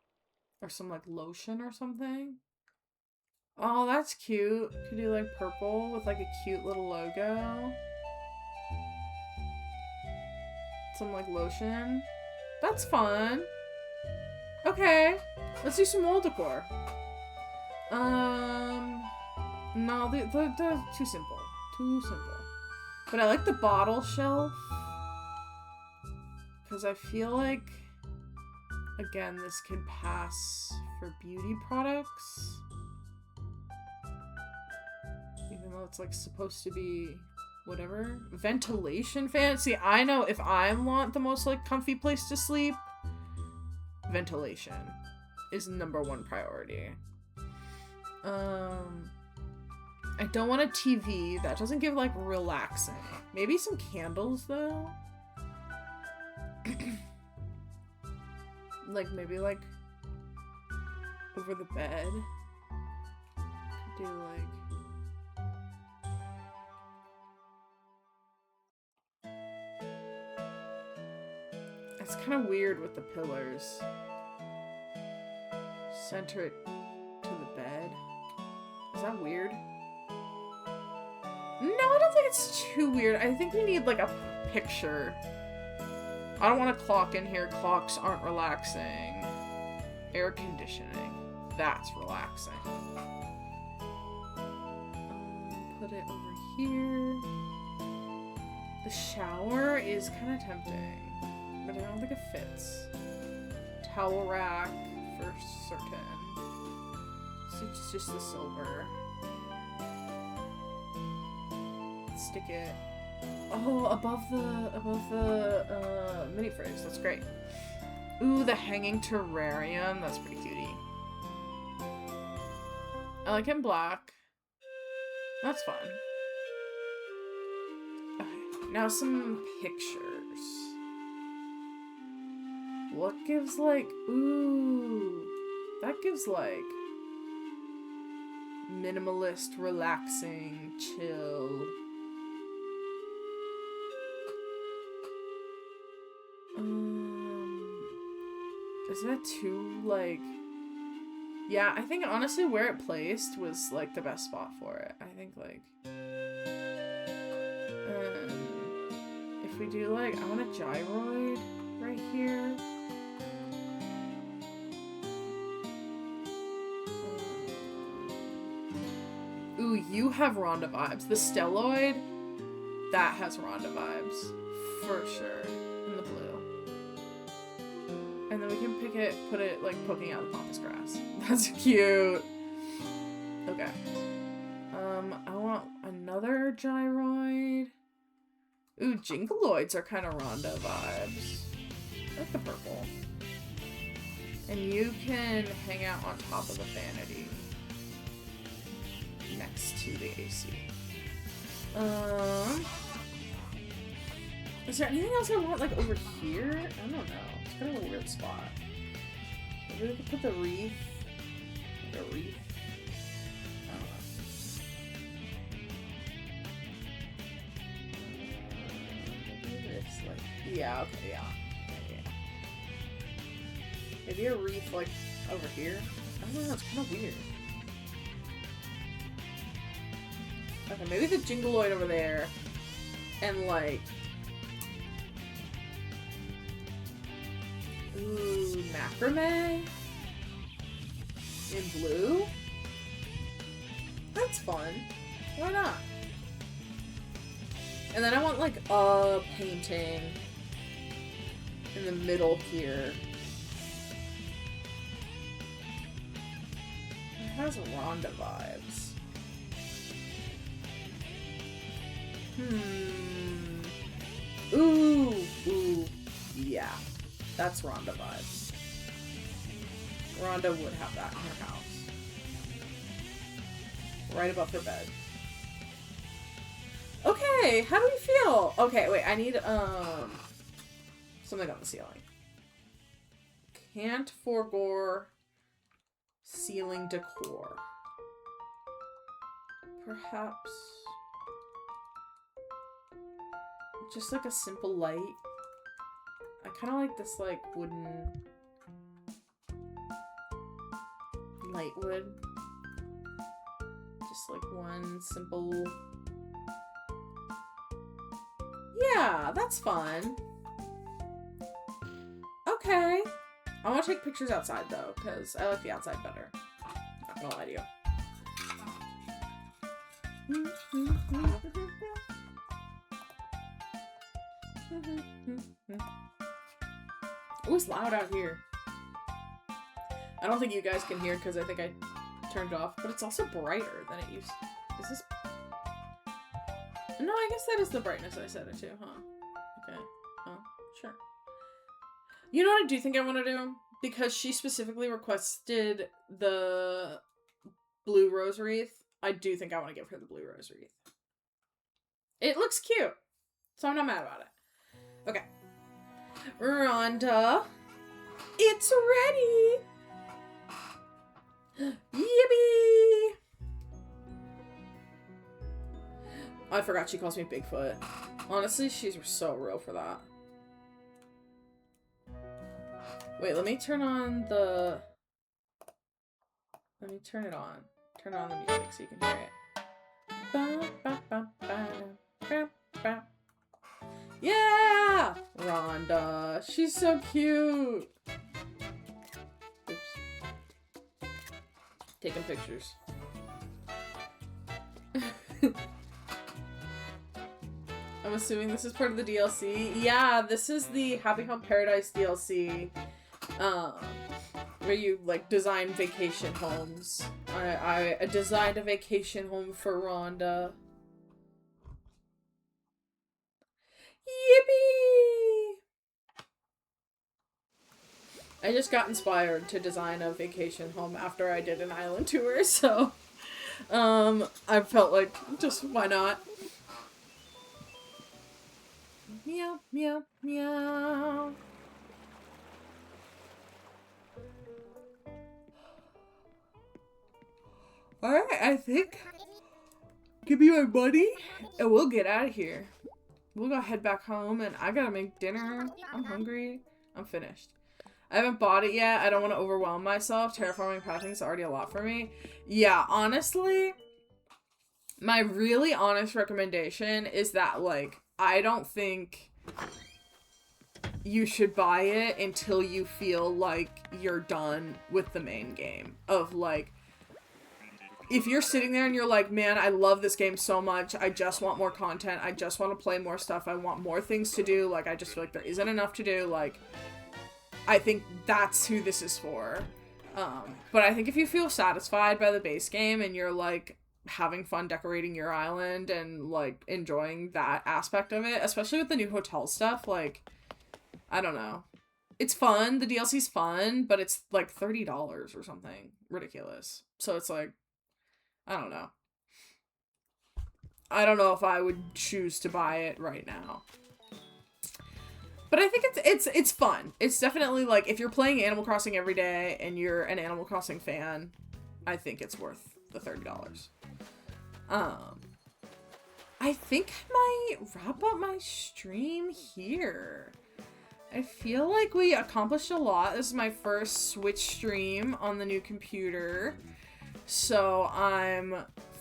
or some like lotion or something. Oh, that's cute. Could do like purple with like a cute little logo. Some like lotion. That's fun. Okay, let's do some wall decor. No, they're too simple. Too simple. But I like the bottle shelf. Because I feel like, again, this could pass for beauty products. Even though it's like supposed to be whatever. Ventilation fan. See, I know if I want the most like comfy place to sleep, ventilation is #1 priority. I don't want a TV. That doesn't give like relaxing. Maybe some candles though. Like maybe like over the bed. Could do like it's kind of weird with the pillars. Center it to the bed. Is that weird? No, I don't think it's too weird. I think we need like a picture. I don't want a clock in here. Clocks aren't relaxing. Air conditioning. That's relaxing. Put it over here. The shower is kind of tempting, but I don't think it fits. Towel rack for certain. So it's just the silver. Stick it. Oh, above the mini fridge. That's great. Ooh, the hanging terrarium. That's pretty cutie. I like it in black. That's fun. Okay, now some pictures. What gives like, ooh, that gives like minimalist, relaxing, chill. Is that too, like... Yeah, I think honestly where it placed was, like, the best spot for it. I think, like... if we do, like... I want a gyroid right here. Ooh, you have Rhonda vibes. The stelloid, that has Rhonda vibes. For sure. In the blue. And then we can put it, like, poking out the pampas grass. That's cute. Okay. I want another gyroid. Ooh, jingaloids are kind of Rhonda vibes. I like the purple. And you can hang out on top of the vanity. Next to the AC. Is there anything else I want, like, over here? I don't know. It's kind of a weird spot. Maybe we could put the wreath. Like a wreath. I don't know. Maybe this, like... Yeah, okay, yeah. Maybe a wreath, like, over here? I don't know, it's kind of weird. Okay, maybe the jingaloid over there. And, like... Ooh, macrame? In blue? That's fun. Why not? And then I want, like, a painting in the middle here. It has Rhonda vibes. Ooh, yeah. That's Rhonda vibes. Rhonda would have that in her house. Right above her bed. Okay, how do we feel? Okay, wait, I need, something on the ceiling. Can't forego ceiling decor. Perhaps just like a simple light. I kind of like this, like, wooden light wood. Just like one simple... Yeah, that's fun. Okay. I want to take pictures outside though, because I like the outside better. Not gonna lie to you. It was loud out here. I don't think you guys can hear because I think I turned it off, but it's also brighter than it used to. Is this... No, I guess that is the brightness I set it to, huh? Okay. Oh, sure. You know what I do think I want to do? Because she specifically requested the blue rose wreath, I do think I want to give her the blue rose wreath. It looks cute, so I'm not mad about it. Okay. Rhonda, it's ready! Yippee! I forgot she calls me Bigfoot. Honestly, she's so real for that. Wait, let me turn on the... Let me turn it on. Turn on the music so you can hear it. Yeah! Rhonda. She's so cute. Oops. Taking pictures. I'm assuming this is part of the DLC. Yeah, this is the Happy Home Paradise DLC. Where you, like, design vacation homes. I designed a vacation home for Rhonda. Yippee! I just got inspired to design a vacation home after I did an island tour, so, I felt like, just, why not? Meow, meow, meow. Alright, I think. Give me my money, and we'll get out of here. We'll go head back home, and I gotta make dinner. I'm hungry. I'm finished. I haven't bought it yet. I don't want to overwhelm myself. Terraforming pathing is already a lot for me. Yeah, honestly, my really honest recommendation is that, like, I don't think you should buy it until you feel like you're done with the main game. Of, like, if you're sitting there and you're like, man, I love this game so much, I just want more content, I just want to play more stuff, I want more things to do, like, I just feel like there isn't enough to do, like, I think that's who this is for. But I think if you feel satisfied by the base game and you're, like, having fun decorating your island and, like, enjoying that aspect of it, especially with the new hotel stuff, like, I don't know. It's fun, the DLC's fun, but it's, like, $30 or something. Ridiculous. So it's like, I don't know. I don't know if I would choose to buy it right now. But I think it's fun. It's definitely, like, if you're playing Animal Crossing every day and you're an Animal Crossing fan, I think it's worth the $30. I think I might wrap up my stream here. I feel like we accomplished a lot. This is my first Switch stream on the new computer. So I'm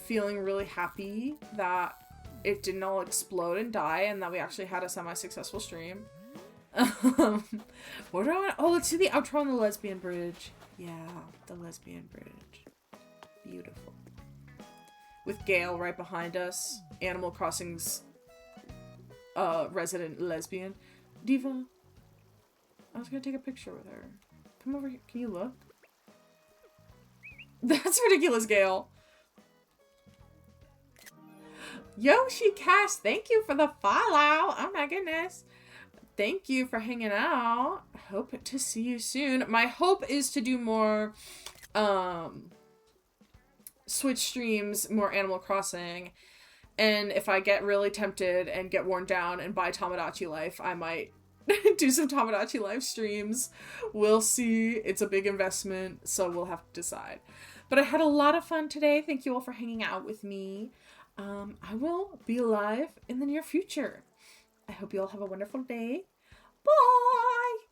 feeling really happy that it didn't all explode and die and that we actually had a semi-successful stream. What do I want? Oh, let's do the outro on the lesbian bridge. Yeah, the lesbian bridge. Beautiful. With Gail right behind us. Animal Crossing's resident lesbian. Diva. I was gonna take a picture with her. Come over here. Can you look? That's ridiculous, Gail. Yoshi Cash, thank you for the follow. Oh my goodness. Thank you for hanging out. Hope to see you soon. My hope is to do more Switch streams, more Animal Crossing. And if I get really tempted and get worn down and buy Tamagotchi Life, I might do some Tamagotchi Life streams. We'll see. It's a big investment, so we'll have to decide. But I had a lot of fun today. Thank you all for hanging out with me. I will be live in the near future. I hope you all have a wonderful day. Bye!